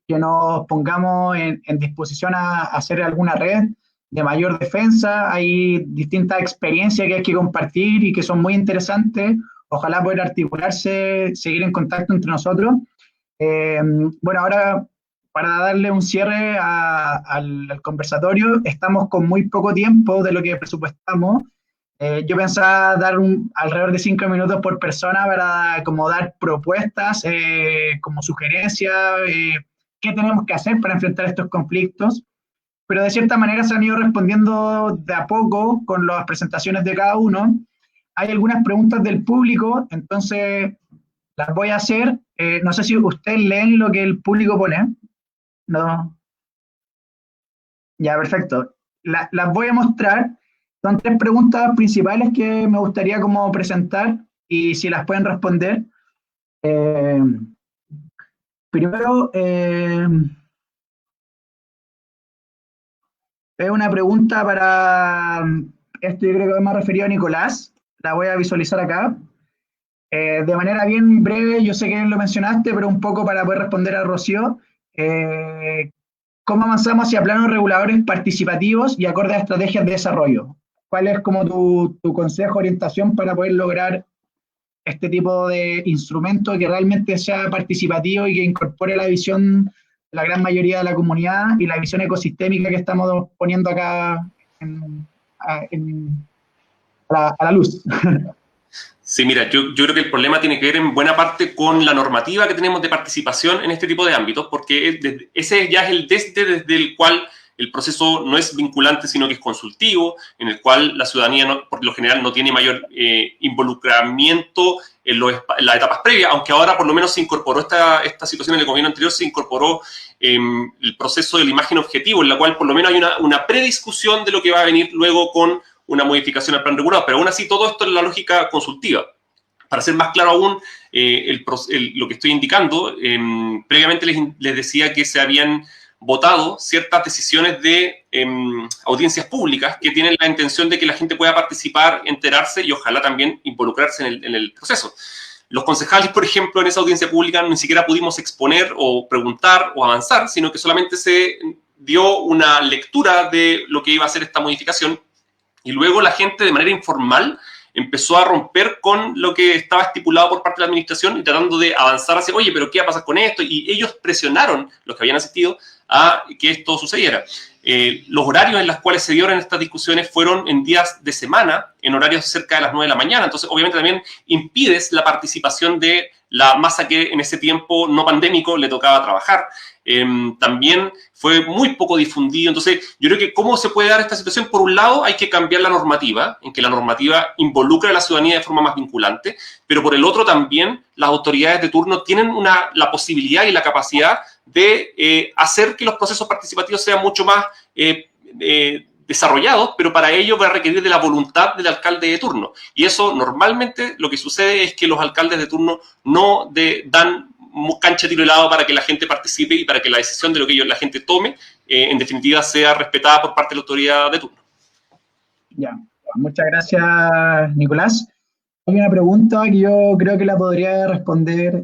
que nos pongamos en disposición a hacer alguna red de mayor defensa. Hay distintas experiencias que hay que compartir y que son muy interesantes. Ojalá poder articularse, seguir en contacto entre nosotros. Bueno, ahora para darle un cierre al conversatorio, estamos con muy poco tiempo de lo que presupuestamos. Yo pensaba dar alrededor de 5 minutos por persona para como dar propuestas, como sugerencias, qué tenemos que hacer para enfrentar estos conflictos, pero de cierta manera se han ido respondiendo de a poco con las presentaciones de cada uno. Hay algunas preguntas del público, entonces las voy a hacer. No sé si ustedes leen lo que el público pone. No. Ya, perfecto. Las voy a mostrar. Son 3 preguntas principales que me gustaría como presentar y si las pueden responder. Primero, es una pregunta para, esto yo creo que es más referido a Nicolás, la voy a visualizar acá. De manera bien breve, yo sé que lo mencionaste, pero un poco para poder responder a Rocío. ¿Cómo avanzamos hacia planos reguladores participativos y acordes a estrategias de desarrollo? ¿Cuál es como tu consejo, orientación para poder lograr este tipo de instrumento que realmente sea participativo y que incorpore la visión de la gran mayoría de la comunidad y la visión ecosistémica que estamos poniendo acá a la luz? Sí, mira, yo creo que el problema tiene que ver en buena parte con la normativa que tenemos de participación en este tipo de ámbitos, porque ese ya es el desde el cual el proceso no es vinculante, sino que es consultivo, en el cual la ciudadanía, por lo general, no tiene mayor involucramiento en las etapas previas, aunque ahora por lo menos se incorporó esta situación en el gobierno anterior, se incorporó el proceso de la imagen objetivo, en la cual por lo menos hay una prediscusión de lo que va a venir luego con una modificación al plan regulado, pero aún así todo esto es la lógica consultiva. Para ser más claro aún, lo que estoy indicando, previamente les decía que se habían votado ciertas decisiones de audiencias públicas que tienen la intención de que la gente pueda participar, enterarse y ojalá también involucrarse en el proceso. Los concejales, por ejemplo, en esa audiencia pública ni siquiera pudimos exponer o preguntar o avanzar, sino que solamente se dio una lectura de lo que iba a ser esta modificación y luego la gente de manera informal empezó a romper con lo que estaba estipulado por parte de la administración y tratando de avanzar hacia, oye, pero ¿qué va a pasar con esto? Y ellos presionaron, los que habían asistido, a que esto sucediera. Los horarios en los cuales se dieron estas discusiones fueron en días de semana, en horarios cerca de las 9 de la mañana. Entonces, obviamente, también impides la participación de la masa que en ese tiempo no pandémico le tocaba trabajar. También fue muy poco difundido. Entonces, yo creo que cómo se puede dar esta situación, por un lado, hay que cambiar la normativa, en que la normativa involucre a la ciudadanía de forma más vinculante, pero por el otro también las autoridades de turno tienen la posibilidad y la capacidad de hacer que los procesos participativos sean mucho más desarrollados, pero para ello va a requerir de la voluntad del alcalde de turno. Y eso normalmente lo que sucede es que los alcaldes de turno no dan cancha tiro helado para que la gente participe y para que la decisión de lo que la gente tome, en definitiva, sea respetada por parte de la autoridad de turno. Ya, muchas gracias, Nicolás. Hay una pregunta que yo creo que la podría responder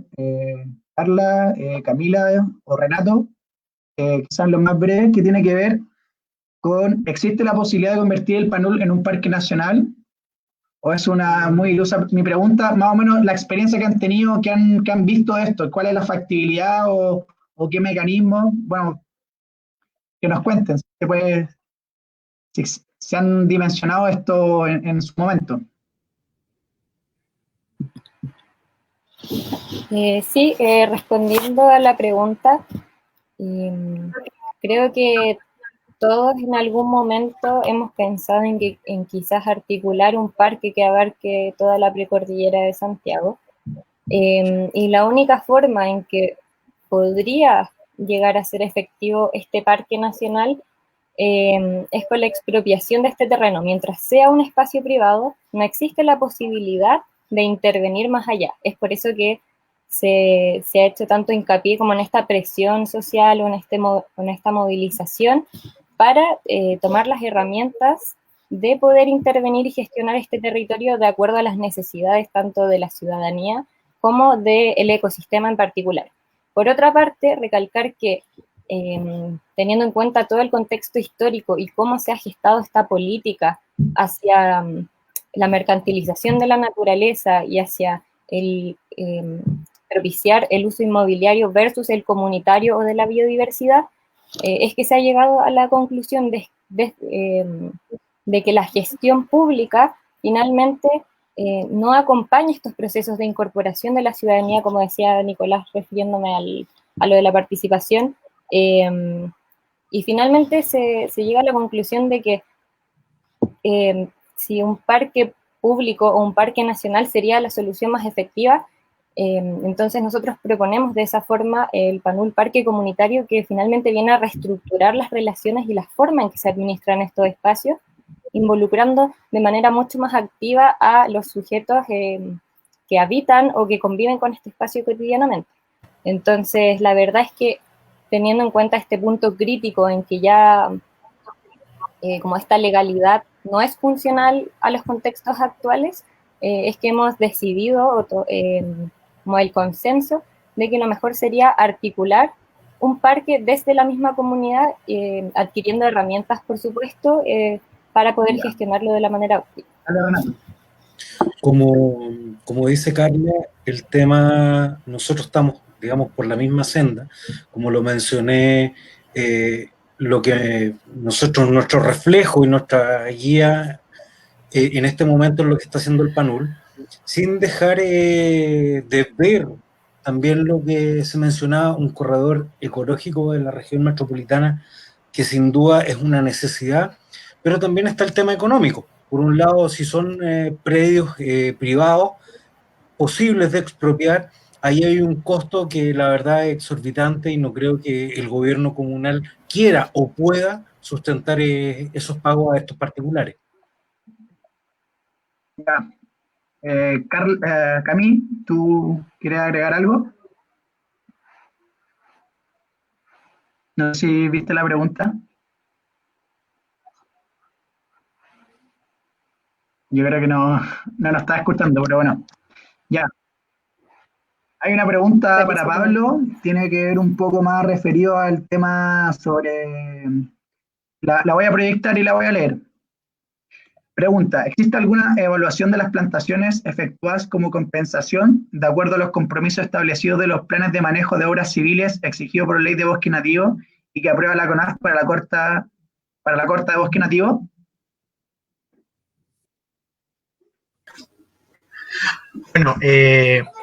Carla, Camila o Renato, quizás lo más breve, que tiene que ver con, ¿existe la posibilidad de convertir el Panul en un parque nacional? ¿O es una muy ilusa? Mi pregunta, más o menos, la experiencia que han tenido, que han visto esto, ¿cuál es la factibilidad o qué mecanismo? Bueno, que nos cuenten, se puede si se han dimensionado esto en su momento. Sí, respondiendo a la pregunta, creo que todos en algún momento hemos pensado en quizás articular un parque que abarque toda la precordillera de Santiago. Y la única forma en que podría llegar a ser efectivo este parque nacional es con la expropiación de este terreno. Mientras sea un espacio privado, no existe la posibilidad de intervenir más allá. Es por eso que se ha hecho tanto hincapié como en esta presión social o en esta movilización para tomar las herramientas de poder intervenir y gestionar este territorio de acuerdo a las necesidades tanto de la ciudadanía como del ecosistema en particular. Por otra parte, recalcar que teniendo en cuenta todo el contexto histórico y cómo se ha gestado esta política hacia la mercantilización de la naturaleza y hacia el propiciar el uso inmobiliario versus el comunitario o de la biodiversidad, es que se ha llegado a la conclusión de que la gestión pública finalmente no acompaña estos procesos de incorporación de la ciudadanía, como decía Nicolás, refiriéndome a lo de la participación, y finalmente se llega a la conclusión de que si un parque público o un parque nacional sería la solución más efectiva, entonces nosotros proponemos de esa forma el PANUL Parque Comunitario, que finalmente viene a reestructurar las relaciones y la forma en que se administran estos espacios, involucrando de manera mucho más activa a los sujetos que habitan o que conviven con este espacio cotidianamente. Entonces, la verdad es que teniendo en cuenta este punto crítico en que ya como esta legalidad no es funcional a los contextos actuales, es que hemos decidido como el consenso de que lo mejor sería articular un parque desde la misma comunidad, adquiriendo herramientas, por supuesto, para poder gestionarlo de la manera óptima. Como dice Carla, el tema, nosotros estamos, digamos, por la misma senda, como lo mencioné, lo que nuestro reflejo y nuestra guía en este momento es lo que está haciendo el PANUL, sin dejar de ver también lo que se mencionaba, un corredor ecológico de la región metropolitana, que sin duda es una necesidad, pero también está el tema económico. Por un lado, si son predios privados posibles de expropiar, ahí hay un costo que la verdad es exorbitante y no creo que el gobierno comunal quiera o pueda sustentar esos pagos a estos particulares. Ya. Camille, ¿tú quieres agregar algo? No sé si viste la pregunta. Yo creo que no nos está escuchando, pero bueno. Ya. Hay una pregunta para Pablo, tiene que ver un poco más referido al tema sobre... La voy a proyectar y la voy a leer. Pregunta, ¿existe alguna evaluación de las plantaciones efectuadas como compensación de acuerdo a los compromisos establecidos de los planes de manejo de obras civiles exigidos por Ley de Bosque Nativo y que aprueba la CONAF para la corta de bosque nativo? Bueno,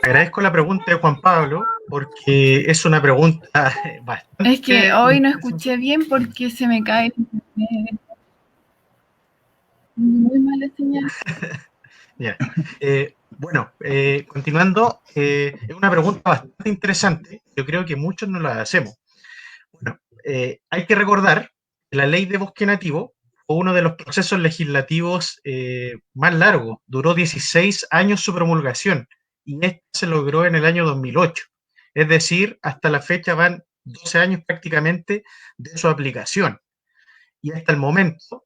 agradezco la pregunta de Juan Pablo, porque es una pregunta bastante... Es que hoy no escuché bien porque se me cae... Muy mala señal. Yeah. Bueno, continuando, es una pregunta bastante interesante. Yo creo que muchos no la hacemos. Bueno, hay que recordar que la Ley de Bosque Nativo fue uno de los procesos legislativos más largos. Duró 16 años su promulgación y esta se logró en el año 2008. Es decir, hasta la fecha van 12 años prácticamente de su aplicación. Y hasta el momento,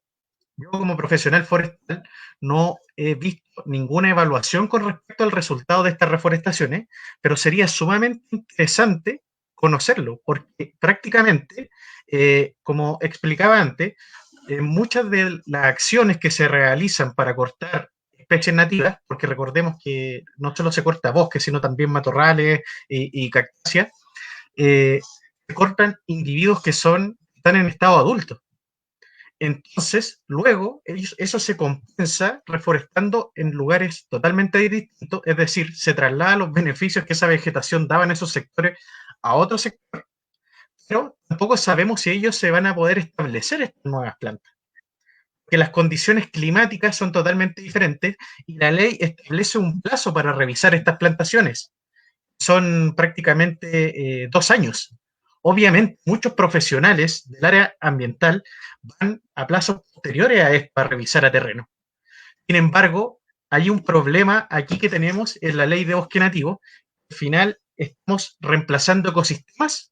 yo como profesional forestal no he visto ninguna evaluación con respecto al resultado de estas reforestaciones, pero sería sumamente interesante conocerlo, porque prácticamente, como explicaba antes, muchas de las acciones que se realizan para cortar especies nativas, porque recordemos que no solo se corta bosque, sino también matorrales y cactáceas, se cortan individuos que están en estado adulto. Entonces, luego, eso se compensa reforestando en lugares totalmente distintos, es decir, se trasladan los beneficios que esa vegetación daba en esos sectores a otros sectores, pero tampoco sabemos si ellos se van a poder establecer estas nuevas plantas, que las condiciones climáticas son totalmente diferentes y la ley establece un plazo para revisar estas plantaciones. Son prácticamente 2 años. Obviamente, muchos profesionales del área ambiental van a plazos posteriores a esto, a revisar a terreno. Sin embargo, hay un problema aquí que tenemos en la ley de bosque nativo. Al final, estamos reemplazando ecosistemas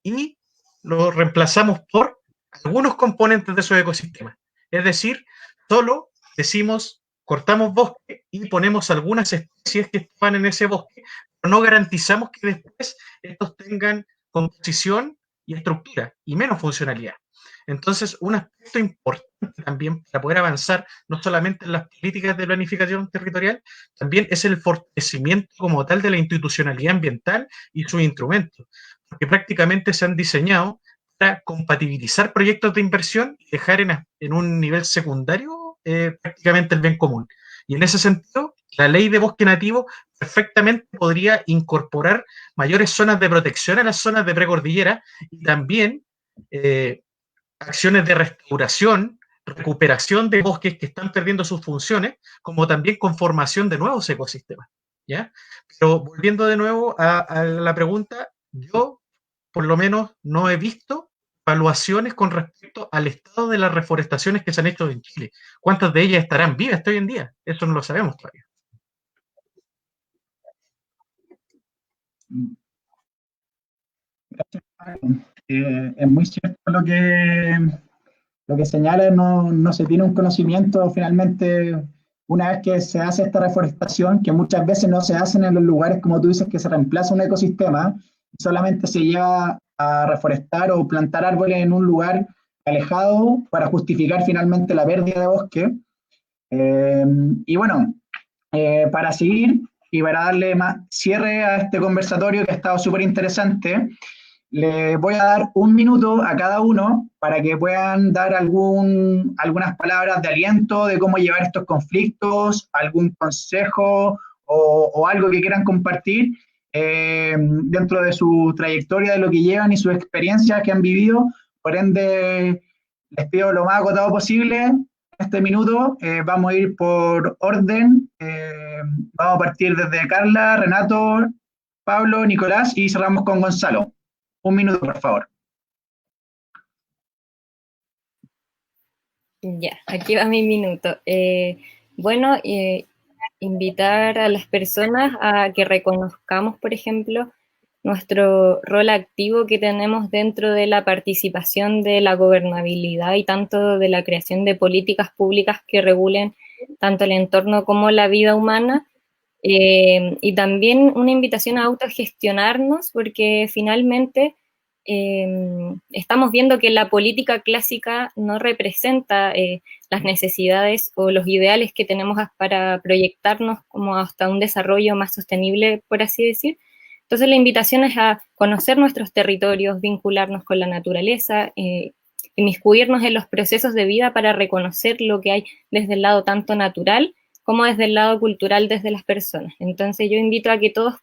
y lo reemplazamos por algunos componentes de esos ecosistemas. Es decir, solo decimos, cortamos bosque y ponemos algunas especies que estaban en ese bosque, pero no garantizamos que después estos tengan composición y estructura y menos funcionalidad. Entonces, un aspecto importante también para poder avanzar, no solamente en las políticas de planificación territorial, también es el fortalecimiento como tal de la institucionalidad ambiental y sus instrumentos, porque prácticamente se han diseñado para compatibilizar proyectos de inversión y dejar en un nivel secundario prácticamente el bien común. Y en ese sentido, la ley de bosque nativo perfectamente podría incorporar mayores zonas de protección a las zonas de precordillera y también acciones de restauración, recuperación de bosques que están perdiendo sus funciones, como también conformación de nuevos ecosistemas, ¿ya? Pero volviendo de nuevo a la pregunta, yo por lo menos no he visto evaluaciones con respecto al estado de las reforestaciones que se han hecho en Chile. ¿Cuántas de ellas estarán vivas hasta hoy en día? Eso no lo sabemos todavía. Es muy cierto lo que señala, no se tiene un conocimiento finalmente una vez que se hace esta reforestación, que muchas veces no se hacen en los lugares, como tú dices, que se reemplaza un ecosistema, solamente se lleva a reforestar o plantar árboles en un lugar alejado para justificar finalmente la pérdida de bosque. Y bueno, para seguir y para darle más cierre a este conversatorio que ha estado súper interesante, le voy a dar 1 minuto a cada uno para que puedan dar algunas palabras de aliento de cómo llevar estos conflictos, algún consejo o algo que quieran compartir dentro de su trayectoria, de lo que llevan y sus experiencias que han vivido. Por ende, les pido lo más acotado posible en este minuto. Vamos a ir por orden. Vamos a partir desde Carla, Renato, Pablo, Nicolás y cerramos con Gonzalo. 1 minuto, por favor. Ya, aquí va mi minuto. Bueno, invitar a las personas a que reconozcamos, por ejemplo, nuestro rol activo que tenemos dentro de la participación de la gobernabilidad y tanto de la creación de políticas públicas que regulen tanto el entorno como la vida humana. Y también una invitación a autogestionarnos, porque finalmente estamos viendo que la política clásica no representa las necesidades o los ideales que tenemos para proyectarnos como hasta un desarrollo más sostenible, por así decir. Entonces la invitación es a conocer nuestros territorios, vincularnos con la naturaleza, inmiscuirnos en los procesos de vida para reconocer lo que hay desde el lado tanto natural como desde el lado cultural, desde las personas. Entonces yo invito a que todos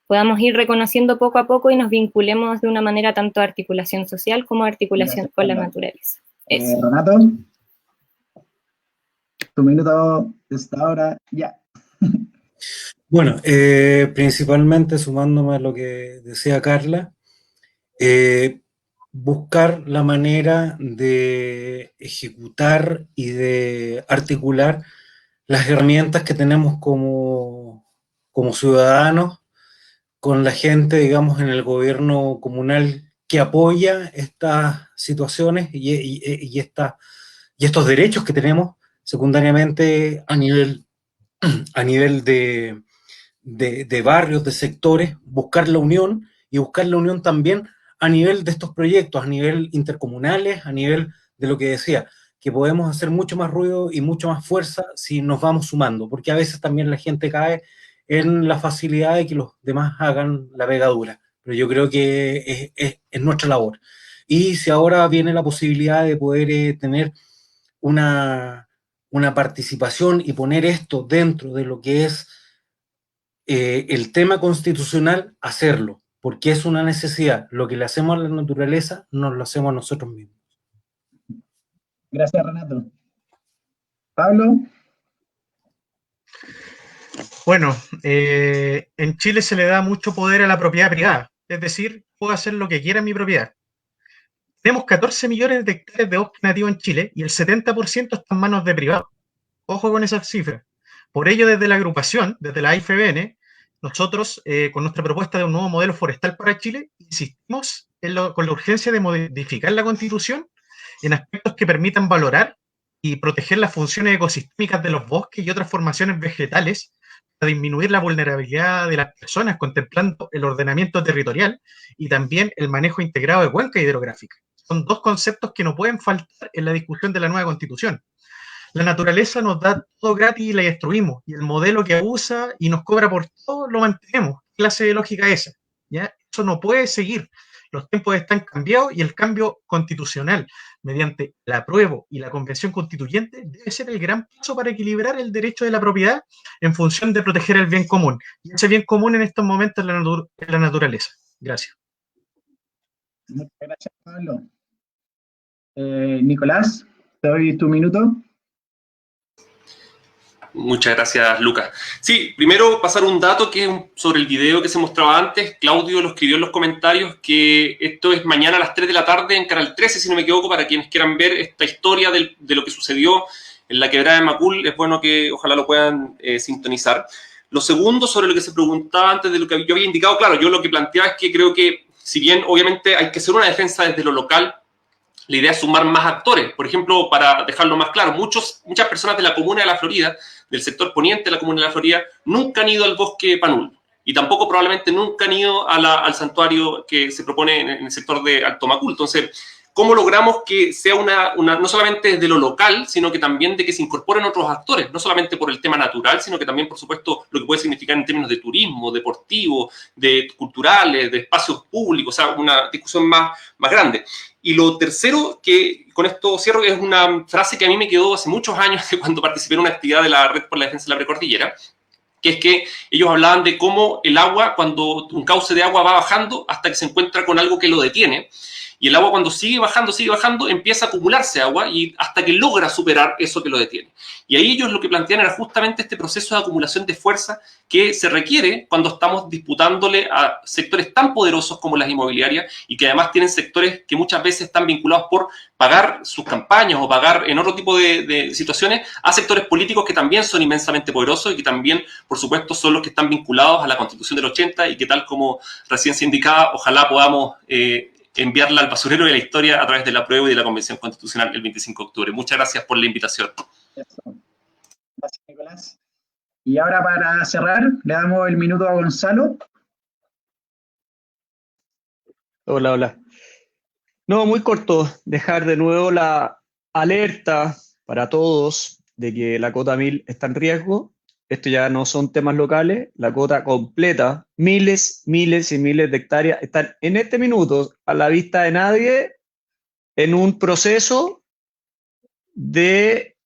podamos ir reconociendo poco a poco y nos vinculemos de una manera tanto a articulación social como a articulación con la naturaleza. Renato, tu minuto está ahora ya. Bueno, principalmente sumándome a lo que decía Carla, buscar la manera de ejecutar y de articular las herramientas que tenemos como ciudadanos con la gente, digamos, en el gobierno comunal que apoya estas situaciones y estos derechos que tenemos secundariamente a nivel de barrios, de sectores, buscar la unión y buscar la unión también a nivel de estos proyectos, a nivel intercomunales, a nivel de lo que decía, que podemos hacer mucho más ruido y mucho más fuerza si nos vamos sumando, porque a veces también la gente cae en la facilidad de que los demás hagan la pegadura, pero yo creo que es nuestra labor. y si ahora viene la posibilidad de poder tener una participación y poner esto dentro de lo que es el tema constitucional, hacerlo, porque es una necesidad. Lo que le hacemos a la naturaleza, nos lo hacemos a nosotros mismos. Gracias, Renato. Pablo. Bueno, en Chile se le da mucho poder a la propiedad privada, es decir, puedo hacer lo que quiera en mi propiedad. Tenemos 14 millones de hectáreas de bosque nativo en Chile y el 70% está en manos de privados. Ojo con esas cifras. Por ello, desde la agrupación, desde la AIFBN, nosotros, con nuestra propuesta de un nuevo modelo forestal para Chile, insistimos con la urgencia de modificar la Constitución en aspectos que permitan valorar y proteger las funciones ecosistémicas de los bosques y otras formaciones vegetales para disminuir la vulnerabilidad de las personas, contemplando el ordenamiento territorial y también el manejo integrado de cuenca hidrográfica. Son dos conceptos que no pueden faltar en la discusión de la nueva Constitución. La naturaleza nos da todo gratis y la destruimos, y el modelo que abusa y nos cobra por todo lo mantenemos. ¿Qué clase de lógica es esa? ¿Ya? Eso no puede seguir. Los tiempos están cambiados y el cambio constitucional mediante el apruebo y la convención constituyente debe ser el gran paso para equilibrar el derecho de la propiedad en función de proteger el bien común. Y ese bien común en estos momentos es la naturaleza. Gracias. Muchas gracias, Pablo. Nicolás, te doy tu minuto. Muchas gracias, Lucas. Sí, primero pasar un dato que es sobre el video que se mostraba antes. Claudio lo escribió en los comentarios, que esto es mañana a las 3 de la tarde en Canal 13, si no me equivoco, para quienes quieran ver esta historia de lo que sucedió en la quebrada de Macul. Es bueno que ojalá lo puedan sintonizar. Lo segundo, sobre lo que se preguntaba antes de lo que yo había indicado, claro, yo lo que planteaba es que creo que, si bien obviamente hay que hacer una defensa desde lo local, la idea es sumar más actores. Por ejemplo, para dejarlo más claro, muchas personas de la comuna de La Florida, del sector poniente de la comuna de La Florida, nunca han ido al bosque Panul. Y tampoco probablemente nunca han ido al santuario que se propone en el sector de Alto Macul. Entonces, ¿cómo logramos que sea no solamente desde lo local, sino que también de que se incorporen otros actores? No solamente por el tema natural, sino que también, por supuesto, lo que puede significar en términos de turismo, deportivo, de culturales, de espacios públicos, o sea, una discusión más grande. Y lo tercero, que con esto cierro, es una frase que a mí me quedó hace muchos años cuando participé en una actividad de la Red por la Defensa de la Precordillera, que es que ellos hablaban de cómo el agua, cuando un cauce de agua va bajando hasta que se encuentra con algo que lo detiene, y el agua cuando sigue bajando, empieza a acumularse agua y hasta que logra superar eso que lo detiene. Y ahí ellos lo que plantean era justamente este proceso de acumulación de fuerza que se requiere cuando estamos disputándole a sectores tan poderosos como las inmobiliarias y que además tienen sectores que muchas veces están vinculados por pagar sus campañas o pagar en otro tipo de situaciones a sectores políticos que también son inmensamente poderosos y que también, por supuesto, son los que están vinculados a la Constitución del 80 y que, tal como recién se indicaba, ojalá podamos enviarla al basurero de la historia a través de la prueba y de la Convención Constitucional el 25 de octubre. Muchas gracias por la invitación. Gracias, Nicolás. Y ahora, para cerrar, le damos el minuto a Gonzalo. Hola. No, muy corto. Dejar de nuevo la alerta para todos de que la cota 1000 está en riesgo. Esto ya no son temas locales, la cota completa, miles y miles de hectáreas están en este minuto a la vista de nadie en un proceso de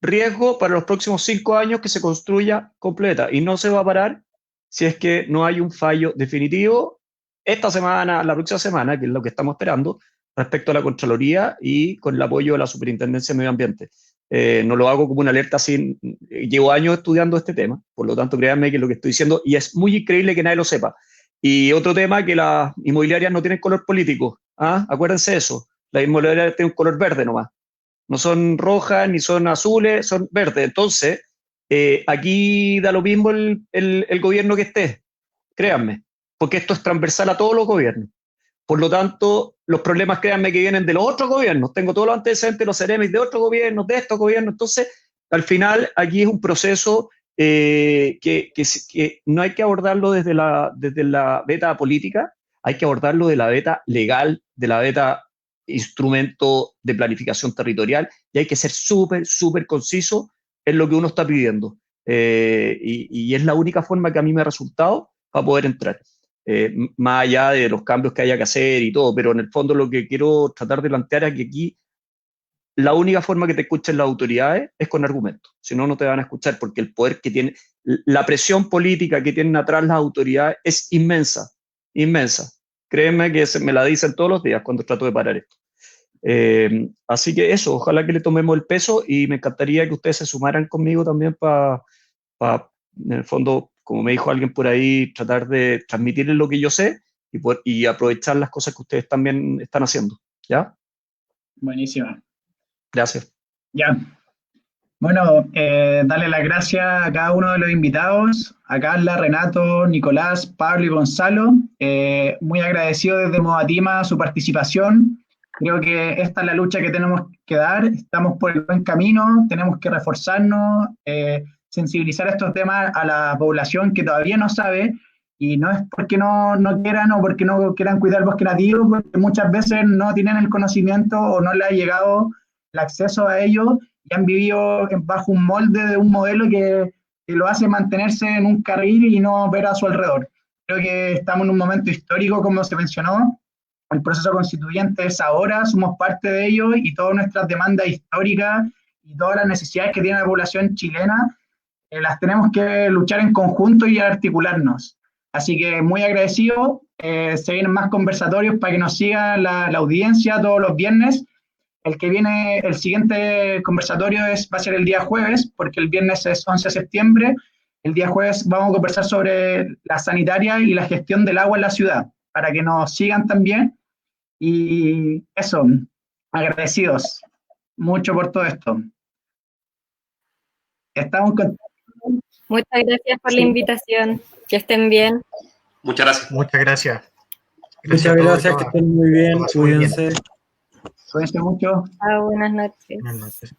riesgo para los próximos 5 años que se construya completa y no se va a parar si es que no hay un fallo definitivo esta semana, la próxima semana, que es lo que estamos esperando, respecto a la Contraloría y con el apoyo de la Superintendencia de Medio Ambiente. No lo hago como una alerta así, llevo años estudiando este tema, por lo tanto créanme que lo que estoy diciendo, y es muy increíble que nadie lo sepa. Y otro tema, que las inmobiliarias no tienen color político, acuérdense de eso, las inmobiliarias tienen un color verde nomás, no son rojas ni son azules, son verdes. Entonces, aquí da lo mismo el gobierno que esté, créanme, porque esto es transversal a todos los gobiernos. Por lo tanto, los problemas, créanme, que vienen de los otros gobiernos. Tengo todos los antecedentes, los CEREMIS de otros gobiernos, de estos gobiernos. Entonces, al final, aquí es un proceso que no hay que abordarlo desde la beta política, hay que abordarlo de la beta legal, de la beta instrumento de planificación territorial, y hay que ser súper conciso en lo que uno está pidiendo. Y es la única forma que a mí me ha resultado para poder entrar. más allá de los cambios que haya que hacer y todo, pero en el fondo lo que quiero tratar de plantear es que aquí la única forma que te escuchen las autoridades es con argumentos, si no, no te van a escuchar, porque el poder que tiene, la presión política que tienen atrás las autoridades es inmensa, inmensa. Créeme que me la dicen todos los días cuando trato de parar esto. Así que eso, ojalá que le tomemos el peso y me encantaría que ustedes se sumaran conmigo también para, en el fondo, como me dijo alguien por ahí, tratar de transmitirles lo que yo sé y aprovechar las cosas que ustedes también están haciendo, ¿ya? Buenísima. Gracias. Ya. Bueno, darle las gracias a cada uno de los invitados, a Carla, Renato, Nicolás, Pablo y Gonzalo. Muy agradecido desde Modatima su participación. Creo que esta es la lucha que tenemos que dar. Estamos por el buen camino, tenemos que reforzarnos, sensibilizar estos temas a la población que todavía no sabe, y no es porque no quieran o porque no quieran cuidar el bosque nativo, porque muchas veces no tienen el conocimiento o no les ha llegado el acceso a ello y han vivido bajo un molde de un modelo que lo hace mantenerse en un carril y no ver a su alrededor. Creo que estamos en un momento histórico, como se mencionó. El proceso constituyente es ahora, somos parte de ello, y todas nuestras demandas históricas y todas las necesidades que tiene la población chilena las tenemos que luchar en conjunto y articularnos. Así que muy agradecido. Se vienen más conversatorios para que nos siga la audiencia todos los viernes. El siguiente conversatorio va a ser el día jueves, porque el viernes es 11 de septiembre. El día jueves vamos a conversar sobre la sanitaria y la gestión del agua en la ciudad, para que nos sigan también. Y eso, agradecidos mucho por todo esto. Estamos con... Muchas gracias por la invitación. Que estén bien. Muchas gracias. Muchas gracias. Muchas gracias, que estén muy bien. Cuídense. Cuídense mucho. Buenas noches. Buenas noches.